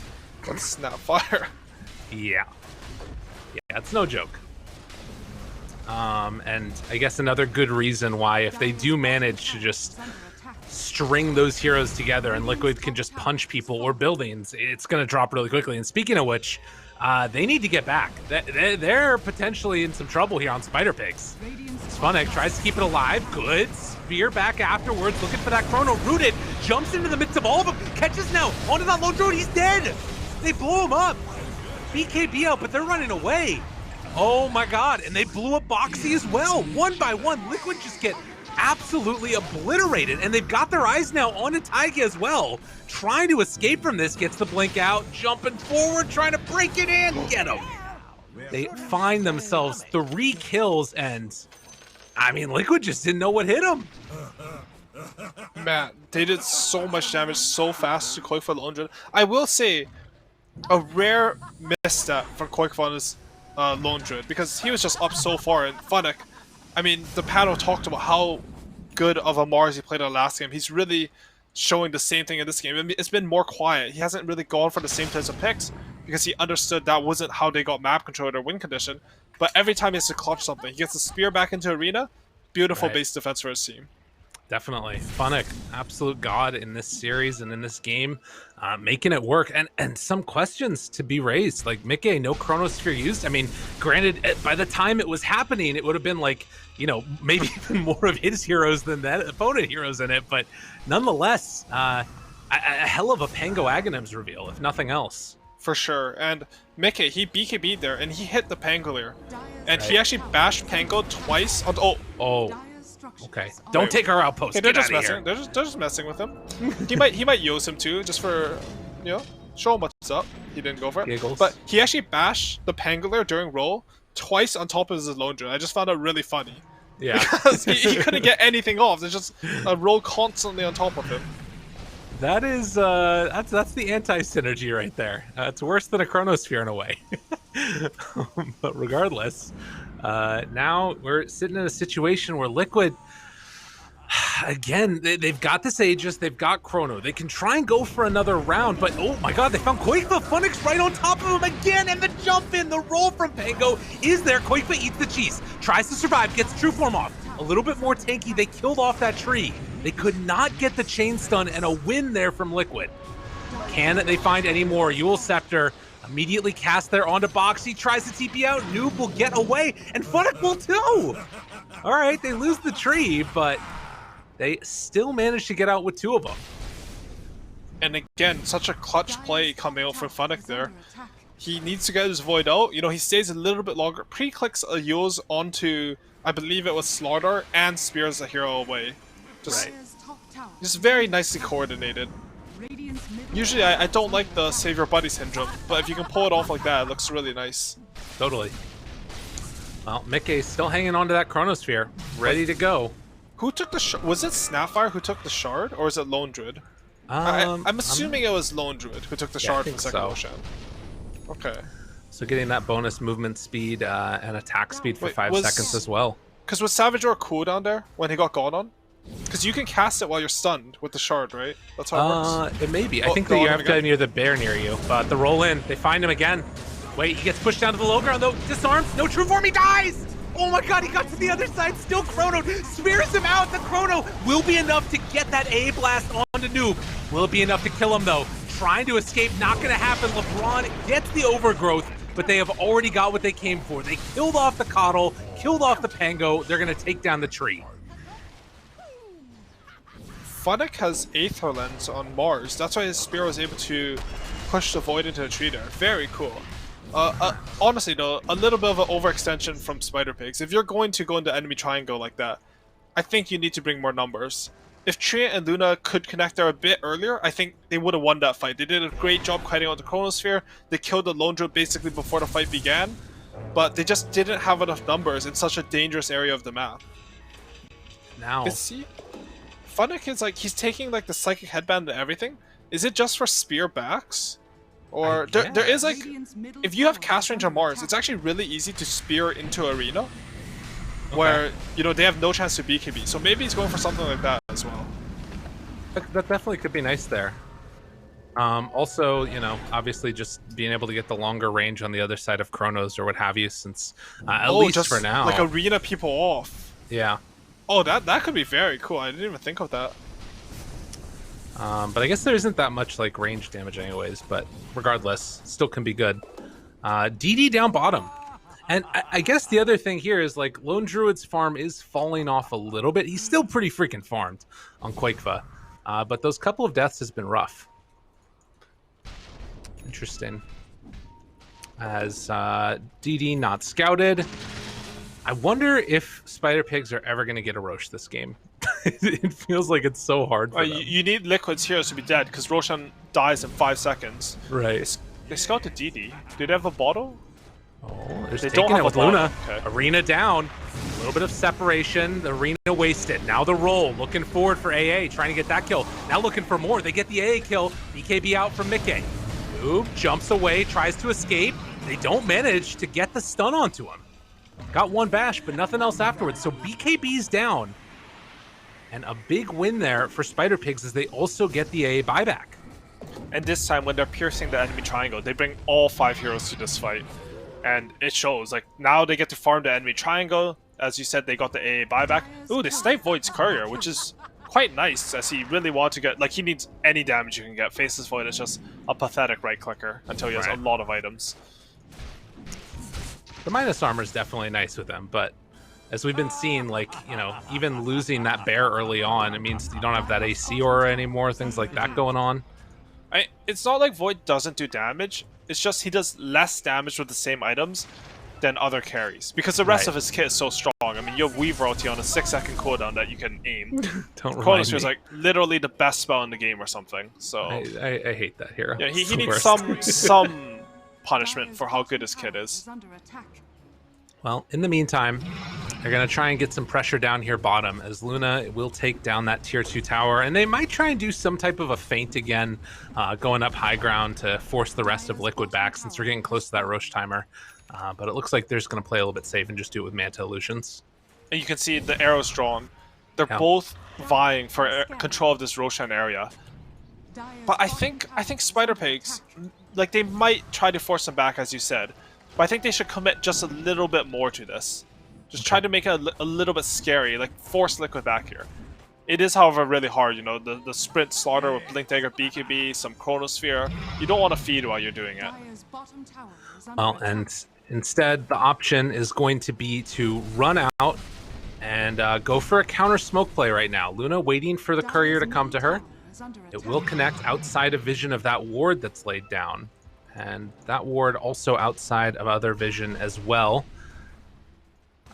Let's Snapfire. Yeah. Yeah, it's no joke. And I guess another good reason why, if they do manage to just string those heroes together and Liquid can just punch people or buildings, it's going to drop really quickly. And speaking of which, they need to get back. They're potentially in some trouble here on Spider Pigs. Funnick tries to keep it alive. Good. Spear back afterwards, looking for that chrono. Rooted, jumps into the midst of all of them. Catches now. Onto that Lone Druid. He's dead. They blow him up. BKB out, but they're running away. Oh my god, and they blew up Boxy as well. One by one, Liquid just get absolutely obliterated, and they've got their eyes now on Taiga as well. Trying to escape from this, gets the blink out, jumping forward, trying to break it in, get him. They find themselves 3 kills, and I mean, Liquid just didn't know what hit them. Man, they did so much damage so fast to Koikfa Lone Druid. I will say, a rare misstep from Koikfa's Lone Druid, because he was just up so far, and Funnick, I mean, the panel talked about how good of a Mars he played in the last game. He's really showing the same thing in this game. I mean, it's been more quiet. He hasn't really gone for the same types of picks because he understood that wasn't how they got map control or win condition. But every time he has to clutch something, he gets the spear back into arena. Beautiful base defense for his team. Definitely. Funnick, absolute god in this series and in this game, making it work. And some questions to be raised. Like, Mickey, no Chronosphere used. I mean, granted, by the time it was happening, it would have been like, you know, maybe even more of his heroes than that opponent heroes in it. But nonetheless, a hell of a Pango Aghanims reveal, if nothing else. For sure. And Mickey, he BKB'd there, and he hit the Pangolier. And he actually bashed Pango twice on... Oh. Okay. Don't take our outpost. Okay, they're Get just out of messing. here. They're just messing with him. he might use him too, just for, you know, show him what's up. He didn't go for it. Giggles. But he actually bashed the Pangolier during roll twice on top of his Lone Druid. I just found it really funny. Yeah. Because he couldn't get anything off. There's just a roll constantly on top of him. That is that's the anti-synergy right there. It's worse than a Chronosphere in a way. But regardless, now we're sitting in a situation where Liquid, again, they've got this Aegis, they've got Chrono. They can try and go for another round, but oh my god, they found Koikfa. Funnick's right on top of him again, and the jump in, the roll from Pango is there. Koikfa eats the cheese, tries to survive, gets true form off. A little bit more tanky, they killed off that tree. They could not get the chain stun, and a win there from Liquid. Can they find any more? Yule Scepter immediately cast there onto Boxy, tries to TP out, Noob will get away, and Funnick will too! Alright, they lose the tree, but they still managed to get out with 2 of them. And again, such a clutch play coming out from Funnick there. He needs to get his Void out. You know, he stays a little bit longer. Pre-clicks a Yule's onto, I believe it was Slardar, and spears the hero away. Just very nicely coordinated. Usually I don't like the Save Your Buddy syndrome, but if you can pull it off like that, it looks really nice. Totally. Well, Mickey's still hanging on to that Chronosphere, ready to go. Who took the shard? Was it Snapfire who took the shard, or is it Lone Druid? I'm assuming it was Lone Druid who took the shard from second Ocean. Okay. So getting that bonus movement speed and attack speed for 5 seconds as well. Because was Savage Roar cooldown there when he got gone on? Because you can cast it while you're stunned with the shard, right? That's how it works. It may be. I think that you have to go near the bear near you. But the roll in, they find him again. Wait, he gets pushed down to the low ground though. Disarmed, no true form, he dies! Oh my god, he got to the other side, still Chrono, spears him out. The Chrono will be enough to get that A blast onto Noob. Will it be enough to kill him though? Trying to escape, not gonna happen. LeBron gets the overgrowth, but they have already got what they came for. They killed off the Coddle, killed off the Pango. They're gonna take down the tree. Funnick has Aether Lens on Mars. That's why his spear was able to push the Void into the tree there. Very cool. Honestly though, a little bit of an overextension from Spider Pigs. If you're going to go into enemy triangle like that, I think you need to bring more numbers. If Trina and Luna could connect there a bit earlier, I think they would have won that fight. They did a great job kiting out the Chronosphere. They killed the Lone Druid basically before the fight began, but they just didn't have enough numbers in such a dangerous area of the map. Now, see, Funnick is like, he's taking like the Psychic Headband and everything. Is it just for spear backs? Or there is like, if you have cast range on Mars, it's actually really easy to spear into arena, where, you know, they have no chance to BKB. So maybe he's going for something like that as well. That definitely could be nice there. Also, you know, obviously just being able to get the longer range on the other side of Chronos or what have you, since at least just for now. like arena people off. Yeah. Oh, that could be very cool. I didn't even think of that. But I guess there isn't that much like range damage anyways, but regardless, still can be good. DD down bottom. And I guess the other thing here is like Lone Druid's farm is falling off a little bit. He's still pretty freaking farmed on Quakefa. But those couple of deaths has been rough. Interesting. as DD not scouted. I wonder if Spider Pigs are ever going to get a Roche this game. It feels like it's so hard for them. You need Liquid's heroes to be dead because Roshan dies in 5 seconds. Right. They scouted DD. Do they have a bottle? Oh, there's They taking don't it have with a bottle. Luna. Okay. Arena down. A little bit of separation. The Arena wasted. Now the roll. Looking forward for AA. Trying to get that kill. Now looking for more. They get the AA kill. BKB out from Mickey. Noob jumps away. Tries to escape. They don't manage to get the stun onto him. Got one bash, but nothing else afterwards. So BKB's down. And a big win there for Spider Pigs as they also get the AA buyback. And this time, when they're piercing the enemy triangle, they bring all 5 heroes to this fight. And it shows. Like, now they get to farm the enemy triangle. As you said, they got the AA buyback. Ooh, they sniped Void's courier, which is quite nice, as he really wants to get... Like, he needs any damage you can get. Faceless Void is just a pathetic right-clicker until he has a lot of items. The minus armor is definitely nice with them, but as we've been seeing, like, you know, even losing that bear early on, it means you don't have that AC aura anymore, things like that going on. It's not like Void doesn't do damage, it's just he does less damage with the same items than other carries. Because the rest of his kit is so strong. I mean, you have Weave Royalty on a 6-second cooldown that you can aim. Don't Chronosphere is like literally the best spell in the game or something, so... I hate that hero. Yeah, It's he the needs worst. some punishment for how good his kit is. Well, in the meantime, they're going to try and get some pressure down here bottom as Luna will take down that tier 2 tower, and they might try and do some type of a feint again, going up high ground to force the rest of Liquid back since we're getting close to that Roche timer. But it looks like they're just going to play a little bit safe and just do it with Manta Illusions. And you can see the arrows drawn. They're both vying for control of this Roshan area. But I think Spider Pigs, like, they might try to force them back, as you said. But I think they should commit just a little bit more to this. Just try to make it a little bit scary, like force Liquid back here. It is, however, really hard, you know, the sprint slaughter with Blink Dagger, BKB, some Chronosphere. You don't want to feed while you're doing it. Well, and instead, the option is going to be to run out and go for a counter smoke play right now. Luna waiting for the courier to come to her. It will connect outside of vision of that ward that's laid down. And that ward also outside of other vision as well.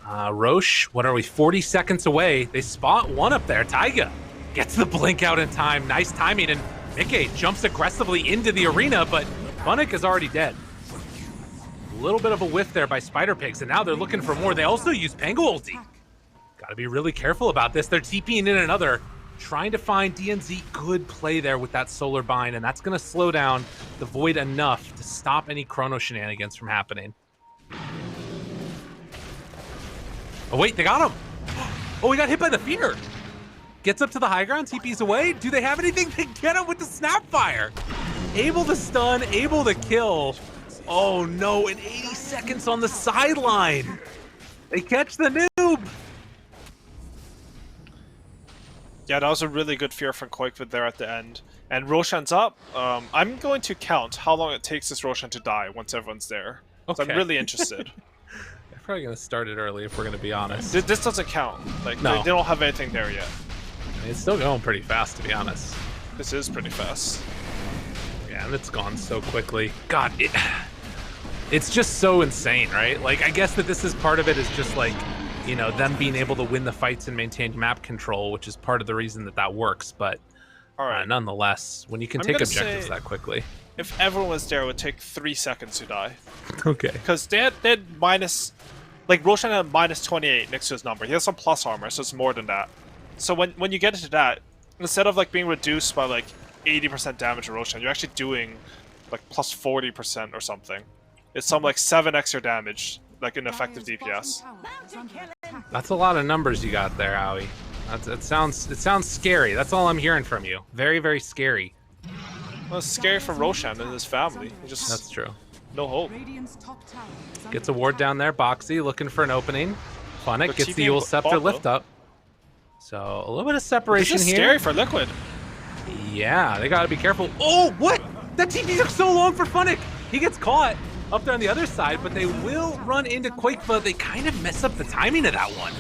Roche, what are we, 40 seconds away? They spot one up there. Taiga gets the blink out in time. Nice timing, and Mickey jumps aggressively into the arena, but Funnick is already dead. A little bit of a whiff there by Spider Pigs, and now they're looking for more. They also use Pango ulti. Gotta be really careful about this. They're TPing in another, trying to find DNZ. Good play there with that solar bind, and that's gonna slow down the Void enough to stop any Chrono shenanigans from happening. Oh wait, they got him! Oh, he got hit by the fear! Gets up to the high ground, TP's away. Do they have anything? They get him with the Snapfire! Able to stun, able to kill. Oh no, and 80 seconds on the sideline! They catch the noob! Yeah, that was a really good fear from Quakewood there at the end. And Roshan's up. I'm going to count how long it takes this Roshan to die once everyone's there. So I'm really interested. They're probably going to start it early if we're going to be honest. This doesn't count. Like, No. they don't have anything there yet. I mean, it's still going pretty fast, to be honest. This is pretty fast. Yeah, and it's gone so quickly. God, it's just so insane, right? Like, I guess that this is part of it is just like, you know, them being able to win the fights and maintain map control, which is part of the reason that that works. But All right. nonetheless, when you can I'm take gonna objectives say- that quickly. If everyone was there, it would take 3 seconds to die. Okay. Because they had minus... Like, Roshan had minus 28 next to his number. He has some plus armor, so it's more than that. So when you get into that, instead of, like, being reduced by, like, 80% damage to Roshan, you're actually doing, like, plus 40% or something. It's some, like, 7 extra damage, like, in effective DPS. That's a lot of numbers you got there, Howie. It sounds scary. That's all I'm hearing from you. Very, very scary. Well, it's scary for Roshan and his family. He just... That's true. No hope. Gets a ward down there. Boxy looking for an opening. Funnick They're gets the TPing Yule Scepter bot, lift up. So a little bit of separation This is here. scary for Liquid. Yeah, they gotta be careful. Oh, what? That TP took so long for Funnick. He gets caught up there on the other side, but they will run into Quakefa. They kind of mess up the timing of that one.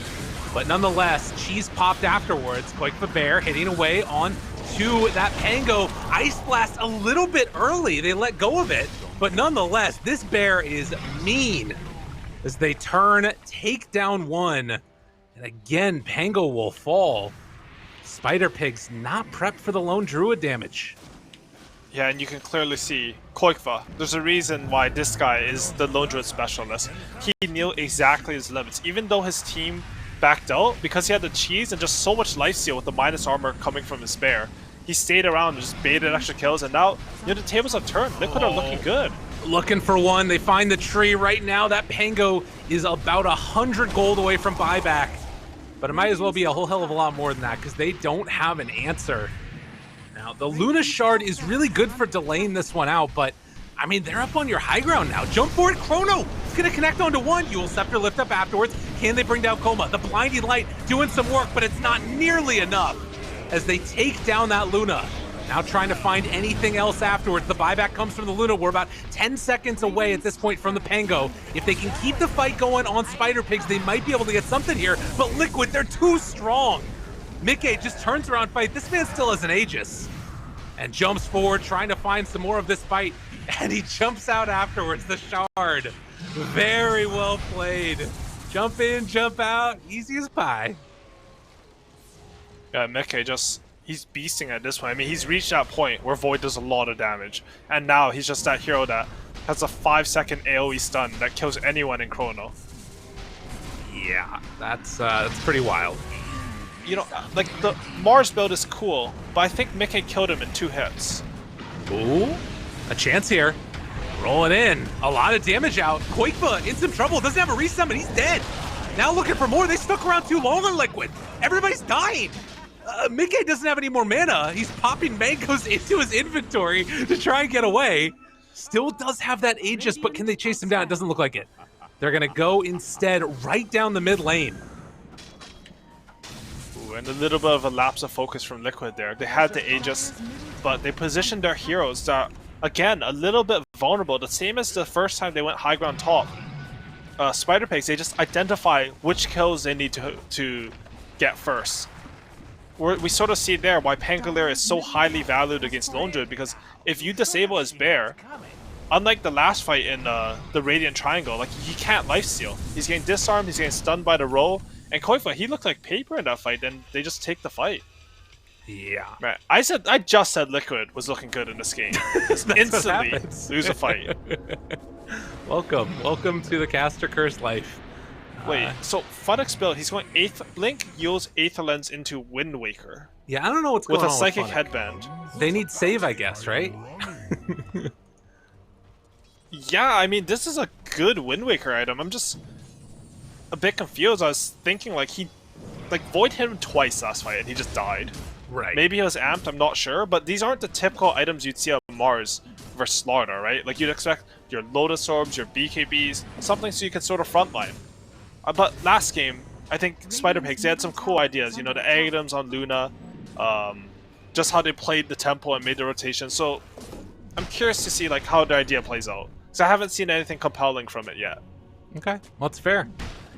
But nonetheless, Cheese popped afterwards. Quakefa Bear hitting away on to that Pango. Ice Blast a little bit early. They let go of it. But nonetheless, this bear is mean as they turn, take down one. And again, Pango will fall. Spider Pig's not prepped for the lone druid damage. Yeah, and you can clearly see Koikva. There's a reason why this guy is the lone druid specialist. He knew exactly his limits, even though his team backed out because he had the cheese and just so much lifesteal with the minus armor coming from his bear. He stayed around and just baited extra kills, and now the tables have turned. Liquid are looking good. Looking for one. They find the tree right now. That Pango is about 100 gold away from buyback. But it might as well be a whole hell of a lot more than that because they don't have an answer. Now, the Luna Shard is really good for delaying this one out, but I mean, they're up on your high ground now. Jump for it, Chrono! It's gonna connect onto one. You will Scepter lift up afterwards. Can they bring down Coma? The Blinding Light doing some work, but it's not nearly enough as they take down that Luna. Now trying to find anything else afterwards. The buyback comes from the Luna. We're about 10 seconds away at this point from the Pango. If they can keep the fight going on Spider Pigs, they might be able to get something here, but Liquid, they're too strong. Mickey just turns around fight. This man still has an Aegis and jumps forward trying to find some more of this fight, and he jumps out afterwards, the Shard. Very well played. Jump in, jump out, easy as pie. Yeah, Mickey he's beasting at this point. I mean, he's reached that point where Void does a lot of damage, and now he's just that hero that has a 5-second AoE stun that kills anyone in Chrono. Yeah, that's pretty wild. You know, like, the Mars build is cool, but I think Mickey killed him in 2 hits. Ooh, a chance here. Rolling in, a lot of damage out. Koikva in some trouble, doesn't have a resummon, he's dead. Now looking for more, they stuck around too long on Liquid. Everybody's dying. Mickey doesn't have any more mana. He's popping mangoes into his inventory to try and get away. Still does have that Aegis, but can they chase him down? It doesn't look like it. They're gonna go instead right down the mid lane. Ooh, and a little bit of a lapse of focus from Liquid there. They had the Aegis, but they positioned their heroes that, again, a little bit vulnerable. The same as the first time they went high ground top. Spider Pigs, they just identify which kills they need to get first. We sort of see there why Pangolier is so highly valued against Lone Druid, because if you disable his bear, unlike the last fight in the Radiant Triangle, like, he can't lifesteal. He's getting disarmed, he's getting stunned by the roll, and Koifa, he looked like paper in that fight, and they just take the fight. Yeah. Man, I just said Liquid was looking good in this game. Instantly lose a fight. Welcome to the caster curse life. Wait, so Funix build, he's going Blink yields Aether Lens into Wind Waker. Yeah, I don't know what's going on with a Psychic Funix. Headband. They need save, I guess, right? Yeah, I mean, this is a good Wind Waker item. I'm just a bit confused. I was thinking, like, Void hit him twice last fight and he just died. Right. Maybe he was amped, I'm not sure, but these aren't the typical items you'd see on Mars versus Slaughter, right? Like, you'd expect your Lotus Orbs, your BKBs, something so you can sort of frontline. But last game, I think Spider Pigs, they had some cool ideas. You know, the items on Luna, just how they played the tempo and made the rotation. So I'm curious to see, like, how the idea plays out, because I haven't seen anything compelling from it yet. Okay, well, that's fair.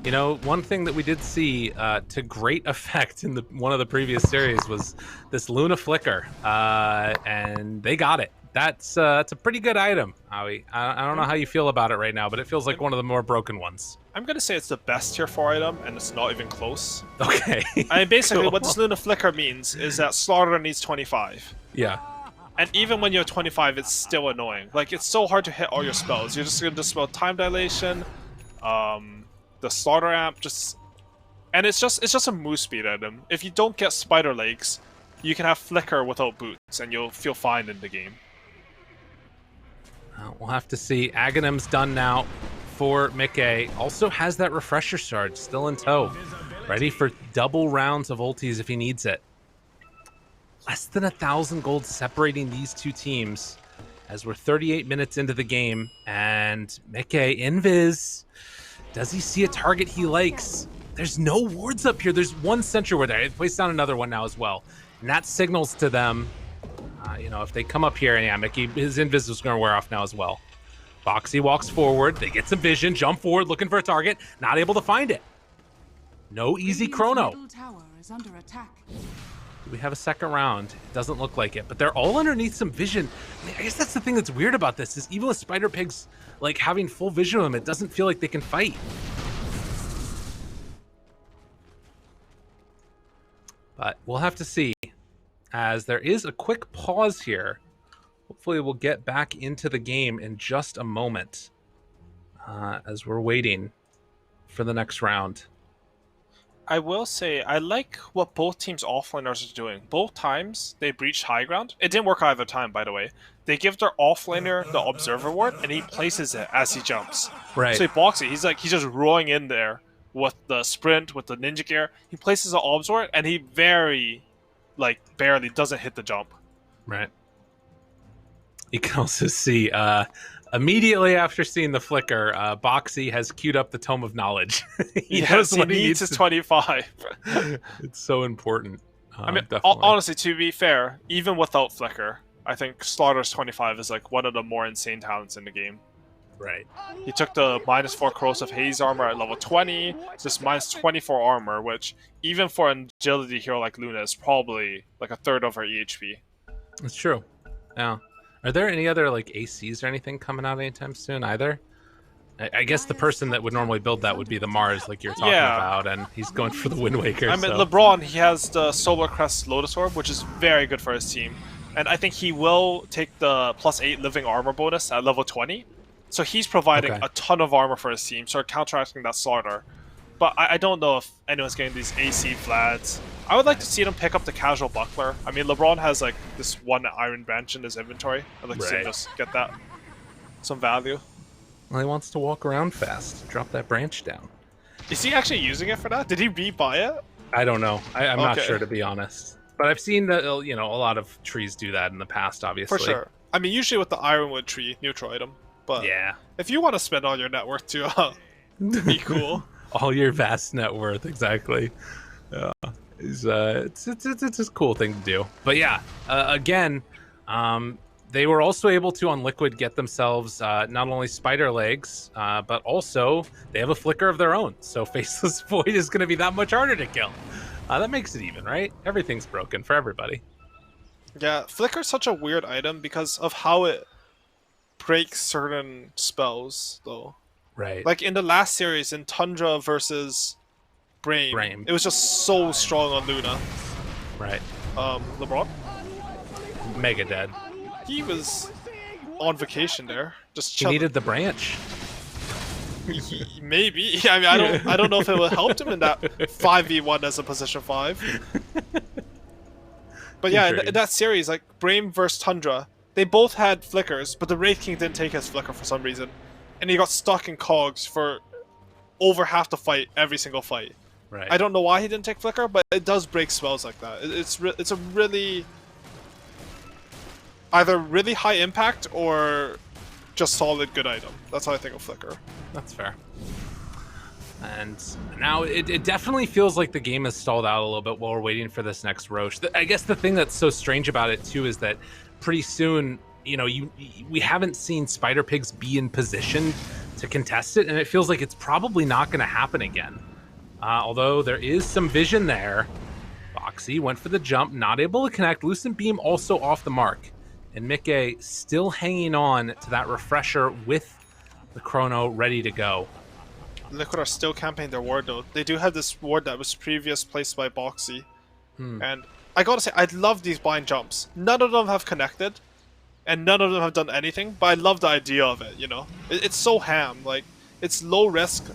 You know, one thing that we did see to great effect in one of the previous series was this Luna Flicker, and they got it. That's a pretty good item, Howie. I don't know how you feel about it right now, but it feels like one of the more broken ones. I'm going to say it's the best tier 4 item, and it's not even close. Okay. I mean, basically, Cool. what this Luna Flicker means is that Slaughter needs 25. Yeah. And even when you're 25, it's still annoying. Like, it's so hard to hit all your spells. You're just going to dispel Time Dilation, the Slaughter Amp, and it's just a move speed item. If you don't get Spider Legs, you can have Flicker without boots, and you'll feel fine in the game. We'll have to see. Aghanim's done now for Mickey. Also has that Refresher Shard still in tow. Ready for double rounds of ultis if he needs it. Less than 1,000 gold separating these two teams as we're 38 minutes into the game. And Mickey, Invis, does he see a target he likes? There's no wards up here. There's one sentry ward there. It placed down another one now as well. And that signals to them, you know, if they come up here, and yeah, Mickey, his Invis is going to wear off now as well. Foxy walks forward. They get some vision, jump forward, looking for a target. Not able to find it. No easy chrono. Do we have a second round? It doesn't look like it, but they're all underneath some vision. I mean, I guess that's the thing that's weird about this, is even with Spider Pigs like having full vision of them, it doesn't feel like they can fight. But we'll have to see, as there is a quick pause here. Hopefully we'll get back into the game in just a moment, as we're waiting for the next round. I will say, I like what both teams' offlaners are doing. Both times they breached high ground. It didn't work either time, by the way. They give their offlaner the observer ward, and he places it as he jumps. Right. So he blocks it. He's just rowing in there with the sprint, with the ninja gear. He places the obs ward, and he barely doesn't hit the jump. Right. You can also see, immediately after seeing the flicker, Boxy has queued up the Tome of Knowledge. He needs his 25. It's so important. I mean, definitely. honestly, to be fair, even without flicker, I think Slaughter's 25 is like one of the more insane talents in the game. Right. He took the -4 corrosive haze armor at level 20, just -24 armor, which even for an agility hero like Luna is probably like a third of her EHP. It's true. Yeah. Are there any other like ACs or anything coming out anytime soon either? I guess the person that would normally build that would be the Mars, like you're talking about, and he's going for the Wind Waker. I mean, so. LeBron, he has the Solar Crest Lotus Orb, which is very good for his team. And I think he will take the +8 living armor bonus at level 20. So he's providing a ton of armor for his team, so counteracting that Slaughter. But I don't know if anyone's getting these AC Vlads. I would like to see them pick up the casual buckler. I mean, LeBron has like this one iron branch in his inventory. I'd like to see him just get that. Some value. Well, he wants to walk around fast. Drop that branch down. Is he actually using it for that? Did he rebuy it? I don't know. I'm not Okay. sure, to be honest. But I've seen that, a lot of trees do that in the past, obviously. For sure. I mean, usually with the Ironwood tree, neutral item. But yeah, if you want to spend all your net worth to be cool. All your vast net worth, exactly. Yeah, it's a cool thing to do. But yeah, again, they were also able to on Liquid get themselves not only spider legs, but also they have a flicker of their own. So Faceless Void is going to be that much harder to kill. That makes it even, right? Everything's broken for everybody. Yeah, Flicker's such a weird item because of how it breaks certain spells, though. Right. Like in the last series, in Tundra versus Brame, it was just so strong on Luna. Right. LeBron? Mega dead. He was on vacation there, just He chilling. needed the branch. Maybe. I mean, I don't know if it would help him in that 5v1 as a position 5. But yeah, in that series, like Brame versus Tundra, they both had flickers, but the Wraith King didn't take his flicker for some reason, and he got stuck in cogs for over half the fight, every single fight. Right. I don't know why he didn't take flicker, but it does break spells like that. It's a really either really high impact or just solid good item. That's how I think of flicker. That's fair. And now it definitely feels like the game has stalled out a little bit while we're waiting for this next Roche. I guess the thing that's so strange about it too is that pretty soon, we haven't seen Spider Pigs be in position to contest it, and it feels like it's probably not going to happen again. Although there is some vision there. Boxy went for the jump, not able to connect. Lucent Beam also off the mark. And Mickey still hanging on to that refresher with the chrono ready to go. Liquid are still camping their ward though. They do have this ward that was previous placed by Boxy. And I gotta say, I love these blind jumps. None of them have connected, and none of them have done anything, but I love the idea of it, It's so ham. Like, it's low risk,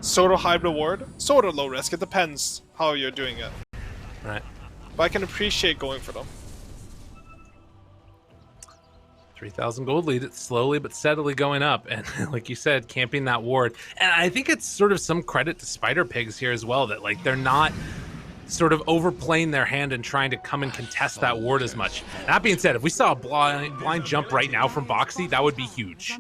sort of high reward, sort of low risk. It depends how you're doing it. Right. But I can appreciate going for them. 3,000 gold lead. It's slowly but steadily going up. And like you said, camping that ward. And I think it's sort of some credit to Spider Pigs here as well, that like they're not sort of overplaying their hand and trying to come and contest that ward as much. That being said, if we saw a blind jump right now from Boxy, that would be huge.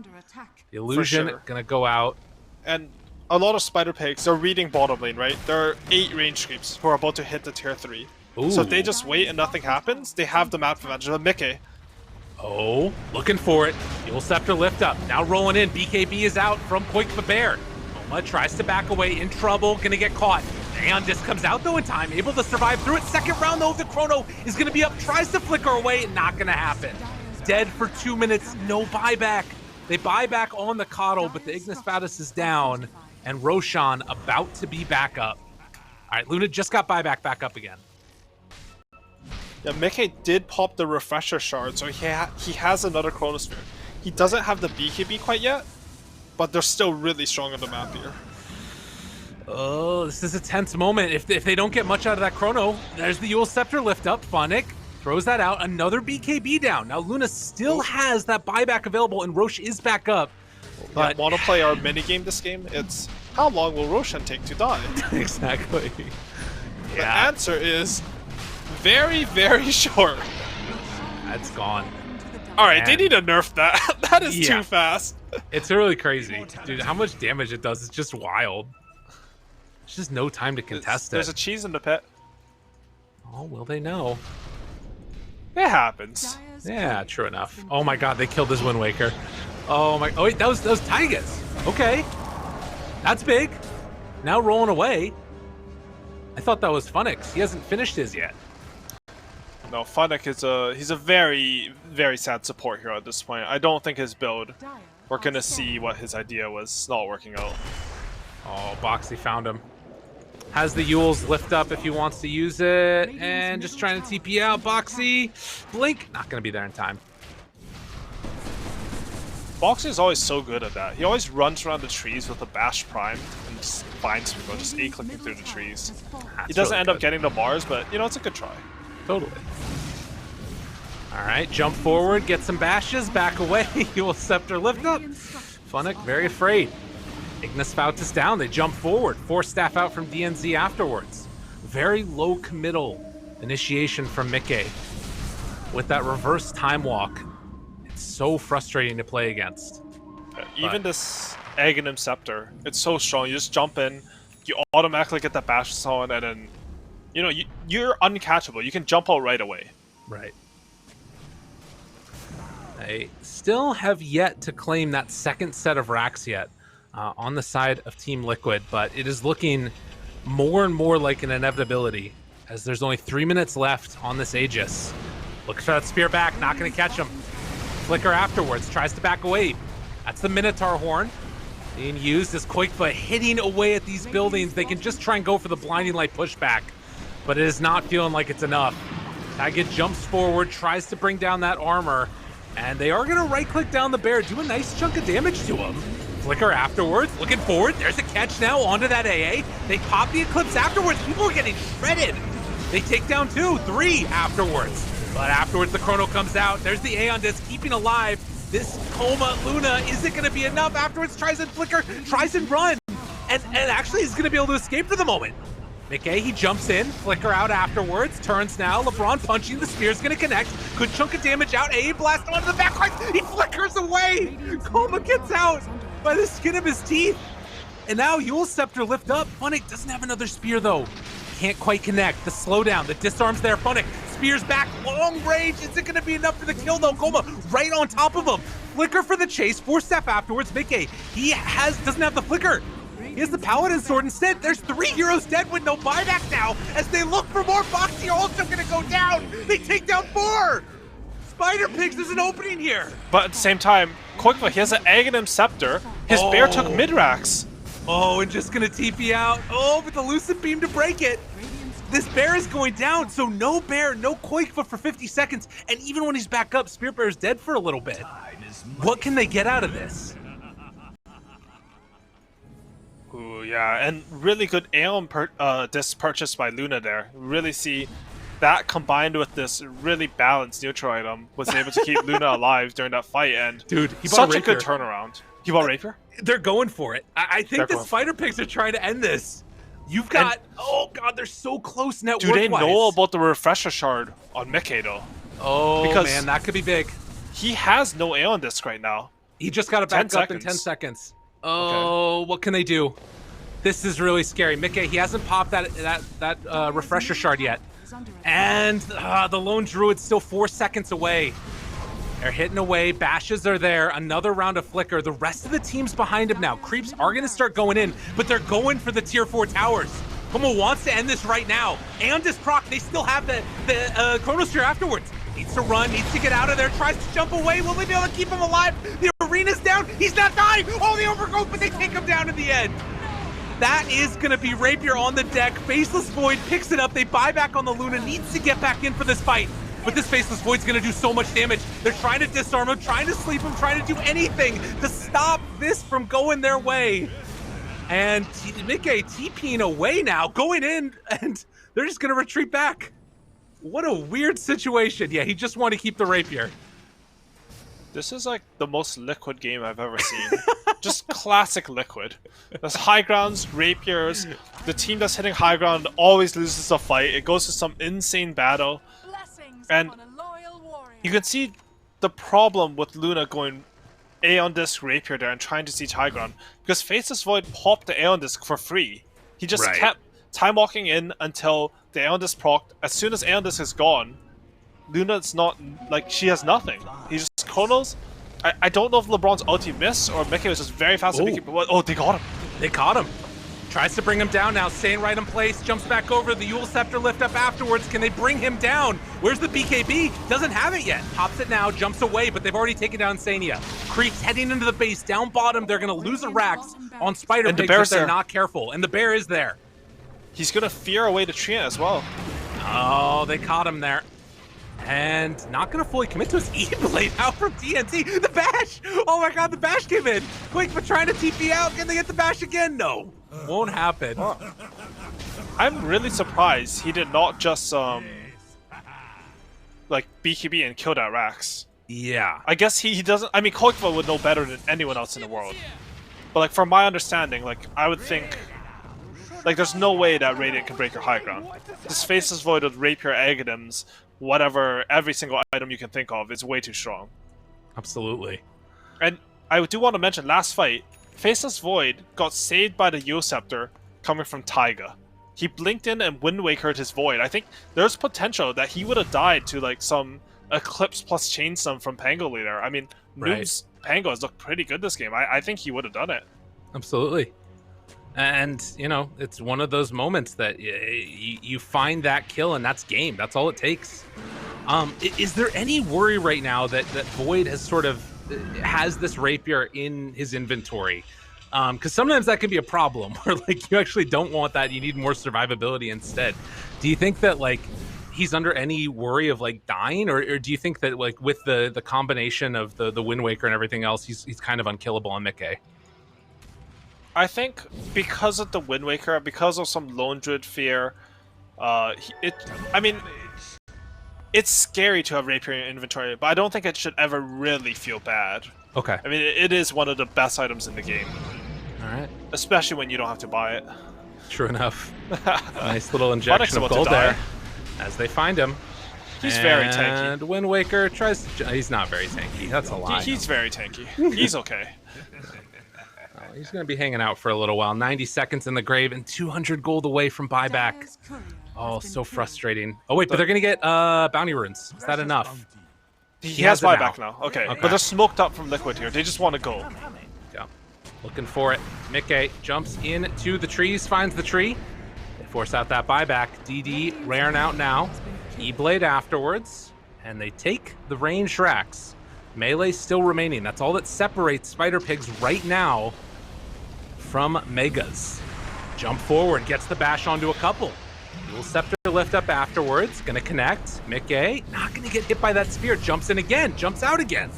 The illusion gonna go out. And a lot of Spider Pigs are reading bottom lane, right? There are 8 range creeps who are about to hit the tier 3. Ooh. So if they just wait and nothing happens, they have the map advantage. But Mickey, Oh, looking for it. Fuel Scepter lift up. Now rolling in. BKB is out from Quake the Bear. Oma tries to back away, in trouble, gonna get caught. Aeon Disc comes out though in time, able to survive through it. Second round though, the Chrono is going to be up, tries to flicker away, not going to happen. Dead for 2 minutes, no buyback. They buy back on the Coddle, but the Ignis Fatuus is down, and Roshan about to be back up. All right, Luna just got buyback back up again. Yeah, Mickey did pop the refresher shard, so he has another Chronosphere. He doesn't have the BKB quite yet, but they're still really strong on the map here. Oh, this is a tense moment. If they don't get much out of that Chrono, there's the Yule Scepter lift up. Funnick throws that out. Another BKB down. Now Luna still has that buyback available, and Roche is back up. But want to play our minigame this game? It's how long will Roshan take to die? Exactly. The answer is very, very short. That's gone. Alright, they need to nerf that. That is too fast. It's really crazy. Dude, how much damage it does is just wild. There's just no time to contest There's a cheese in the pit. Oh, will they know? It happens. Yeah, true enough. Oh my god, they killed this Wind Waker. Oh my, oh wait, that was Tigers. Okay. That's big. Now rolling away. I thought that was Funix. He hasn't finished his yet. No, Funnick is he's a very, very sad support hero at this point. I don't think his build, we're gonna see what his idea was not working out. Oh, Boxy found him. Has the Yules lift up if he wants to use it, and just trying to TP out. Boxy, blink, not gonna be there in time. Boxy is always so good at that. He always runs around the trees with a bash primed and just finds people, just A-clicking through the trees. He doesn't really end up getting the bars, but you know, it's a good try. Totally. All right, jump forward, get some bashes, back away. Yule Scepter lift up. Funnick very afraid. Ignis Fatuus down, they jump forward. Force staff out from DNZ afterwards. Very low committal initiation from Mickey. With that reverse time walk, it's so frustrating to play against. Even this Aghanim Scepter, it's so strong. You just jump in, you automatically get that bash on, and then, you know, you're uncatchable. You can jump out right away. Right. They still have yet to claim that second set of racks yet. On the side of Team Liquid, but it is looking more and more like an inevitability as there's only 3 minutes left on this Aegis. Looks for that spear back, not going to catch him. Flicker afterwards, tries to back away. That's the Minotaur horn being used as Koikfa hitting away at these buildings. They can just try and go for the blinding light pushback, but it is not feeling like it's enough. Taggett jumps forward, tries to bring down that armor, and they are going to right-click down the bear, do a nice chunk of damage to him. Flicker afterwards, looking forward, there's a catch now onto that AA. They pop the Eclipse afterwards, people are getting shredded. They take down 2, 3 afterwards. But afterwards the Chrono comes out, there's the Aeon Disc keeping alive. This Coma Luna, is it gonna be enough? Afterwards tries and flicker, tries and run. And actually is gonna be able to escape for the moment. Mickey, he jumps in, flicker out afterwards, turns now, LeBron punching, the spear's gonna connect, good chunk of damage out, AA blast onto the back, he flickers away! Coma gets out by the skin of his teeth. And now Yule Scepter lift up, Funnick doesn't have another spear though. Can't quite connect, the slowdown, the disarms there, Funnick, spears back, long range, is it gonna be enough for the kill though? Coma right on top of him, flicker for the chase, force step afterwards, Mickey, he doesn't have the flicker. He has the Paladin Sword instead. There's 3 heroes dead with no buyback now. As they look for more, Boxy also gonna go down. They take down 4. Spider Pigs, there's an opening here. But at the same time, Koikfa, he has an Aghanim Scepter. His bear took mid-racks. Oh, and just gonna TP out. Oh, but the Lucid Beam to break it. This bear is going down, so no bear, no Koikfa for 50 seconds. And even when he's back up, Spirit Bear is dead for a little bit. What can they get out of this? Ooh, yeah, and really good Aeon disc purchased by Luna there. Really see that combined with this really balanced neutral item was able to keep Luna alive during that fight, and dude, he such a good turnaround. He bought Rapier? They're going for it. I think the Spider Pigs are trying to end this. You've got, oh god, they're so close net worth-wise. Do they know about the refresher shard on Mickey though? Oh because man, that could be big. He has no Aeon disc right now. He just got it back up in 10 seconds. Oh, okay. What can they do? This is really scary. Mickey, he hasn't popped that refresher shard yet. And the lone druid's still 4 seconds away. They're hitting away. Bashes are there. Another round of flicker. The rest of the team's behind him now. Creeps are going to start going in, but they're going for the tier 4 towers. Como wants to end this right now. And this proc, they still have the Chronosphere afterwards. Needs to run, needs to get out of there, tries to jump away. Will they be able to keep him alive? The arena's down. He's not dying. Oh, the overgrowth, but they take him down in the end. That is going to be Rapier on the deck. Faceless Void picks it up. They buy back on the Luna. Needs to get back in for this fight. But this Faceless Void's going to do so much damage. They're trying to disarm him, trying to sleep him, trying to do anything to stop this from going their way. And Mickey TPing away now, going in, and they're just going to retreat back. What a weird situation. Yeah, he just wanted to keep the Rapier. This is like the most Liquid game I've ever seen. Just classic Liquid. There's high grounds, rapiers. The team that's hitting high ground always loses a fight. It goes to some insane battle. And you can see the problem with Luna going Aeon Disc Rapier there and trying to siege high ground. Because Faceless Void popped the Aeon Disc for free. He just kept time walking in until the Aeon Disc procced. As soon as Aeon Disc is gone, Luna's not, like, she has nothing. He just chronos. I don't know if LeBron's ulti missed or Mickey was just very fast. Oh, they got him. They caught him. Tries to bring him down now, staying right in place, jumps back over, the Yule Scepter lift up afterwards. Can they bring him down? Where's the BKB? Doesn't have it yet. Pops it now, jumps away, but they've already taken down Sania. Creeps heading into the base, down bottom. They're going to lose a Rax on Spider Pigz if they're not careful. And the bear is there. He's going to fear away the Trina as well. Oh, they caught him there. And not going to fully commit to his E-Blade out from TNT. The bash! Oh my god, the bash came in! Quick, but trying to TP out. Can they get the bash again? No. Won't happen. I'm really surprised he did not just, like, BKB and kill that Rax. Yeah. I guess he doesn't... I mean, Koikva would know better than anyone else in the world. But, like, from my understanding, like, I would think... Like, there's no way that Radiant can break your high ground. This Faceless Void with Rapier, Aghanims, whatever, every single item you can think of is way too strong. Absolutely. And I do want to mention, last fight, Faceless Void got saved by the Yule Scepter coming from Taiga. He blinked in and Wind Wakered his Void. I think there's potential that he would have died to like some Eclipse plus Chainstorm from Pango leader. I mean, Noob's Pango has looked pretty good this game. I think he would have done it. Absolutely. And, you know, it's one of those moments that you find that kill and that's game. That's all it takes. Is there any worry right now that Void has sort of has this Rapier in his inventory? Because sometimes that can be a problem where like you actually don't want that. You need more survivability instead. Do you think that like he's under any worry of like dying, or do you think that like with the combination of the Wind Waker and everything else, he's kind of unkillable on Mickey? I think because of the Wind Waker, because of some Lone Druid fear, I mean, it's scary to have Rapier in your inventory, but I don't think it should ever really feel bad. Okay. I mean, it is one of the best items in the game. All right. Especially when you don't have to buy it. True enough. Nice little injection of gold there as they find him. He's very tanky. And Wind Waker tries to... He's not very tanky. That's a lie. He's very tanky. He's okay. He's going to be hanging out for a little while. 90 seconds in the grave and 200 gold away from buyback. Oh, so frustrating. Oh, wait, but they're going to get bounty runes. Is that enough? He has buyback now. Okay. But they're smoked up from Liquid here. They just want to go. Yeah. Looking for it. Mickey jumps into the trees, finds the tree. They force out that buyback. DD raring out now. E-Blade afterwards. And they take the ranged racks. Melee still remaining. That's all that separates Spider Pigz right now from Megas. Jump forward, gets the bash onto a couple. Dual Scepter lift up afterwards, gonna connect. Mickey, not gonna get hit by that spear, jumps in again, jumps out again.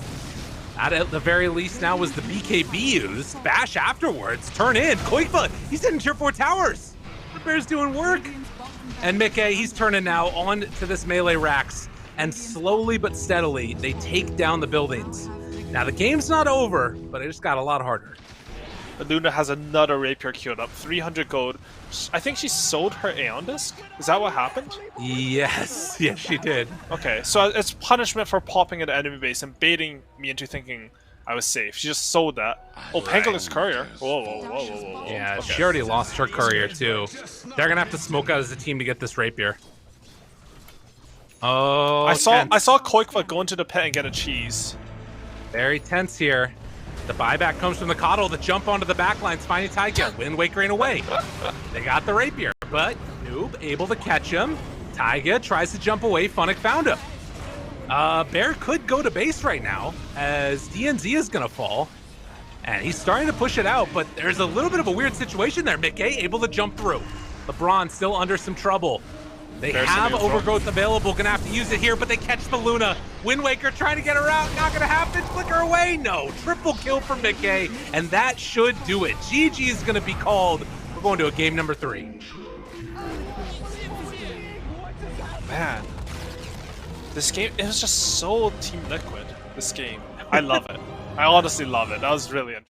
At the very least now was the BKB used. Bash afterwards, turn in, Koikva, he's in tier 4 towers. The bear's doing work. And Mickey, he's turning now on to this melee Rax, and slowly but steadily, they take down the buildings. Now the game's not over, but it just got a lot harder. Luna has another Rapier queued up, 300 gold. I think she sold her Aeon Disc? Is that what happened? Yes, yes she did. Okay, so it's punishment for popping an enemy base and baiting me into thinking I was safe. She just sold that. Oh, Pangolin's Courier. Whoa. Yeah, okay. She already lost her Courier too. They're gonna have to smoke out as a team to get this Rapier. Oh, I saw Koikva go into the pit and get a cheese. Very tense here. The buyback comes from the Coddle. The jump onto the backlines, finding Taiga. Wind Wakering away. They got the Rapier. but Noob able to catch him. Taiga tries to jump away. Funnick found him. Bear could go to base right now as DNZ is going to fall. And he's starting to push it out, but there's a little bit of a weird situation there. Mickey able to jump through. LeBron still under some trouble. They have Overgrowth available, gonna have to use it here, but they catch the Luna. Wind Waker trying to get her out, not gonna happen. Flicker away, no. Triple kill for Mickey, and that should do it. GG is gonna be called. We're going to a game number 3. Man, this game, it was just so Team Liquid, this game. I love it. I honestly love it. That was really interesting.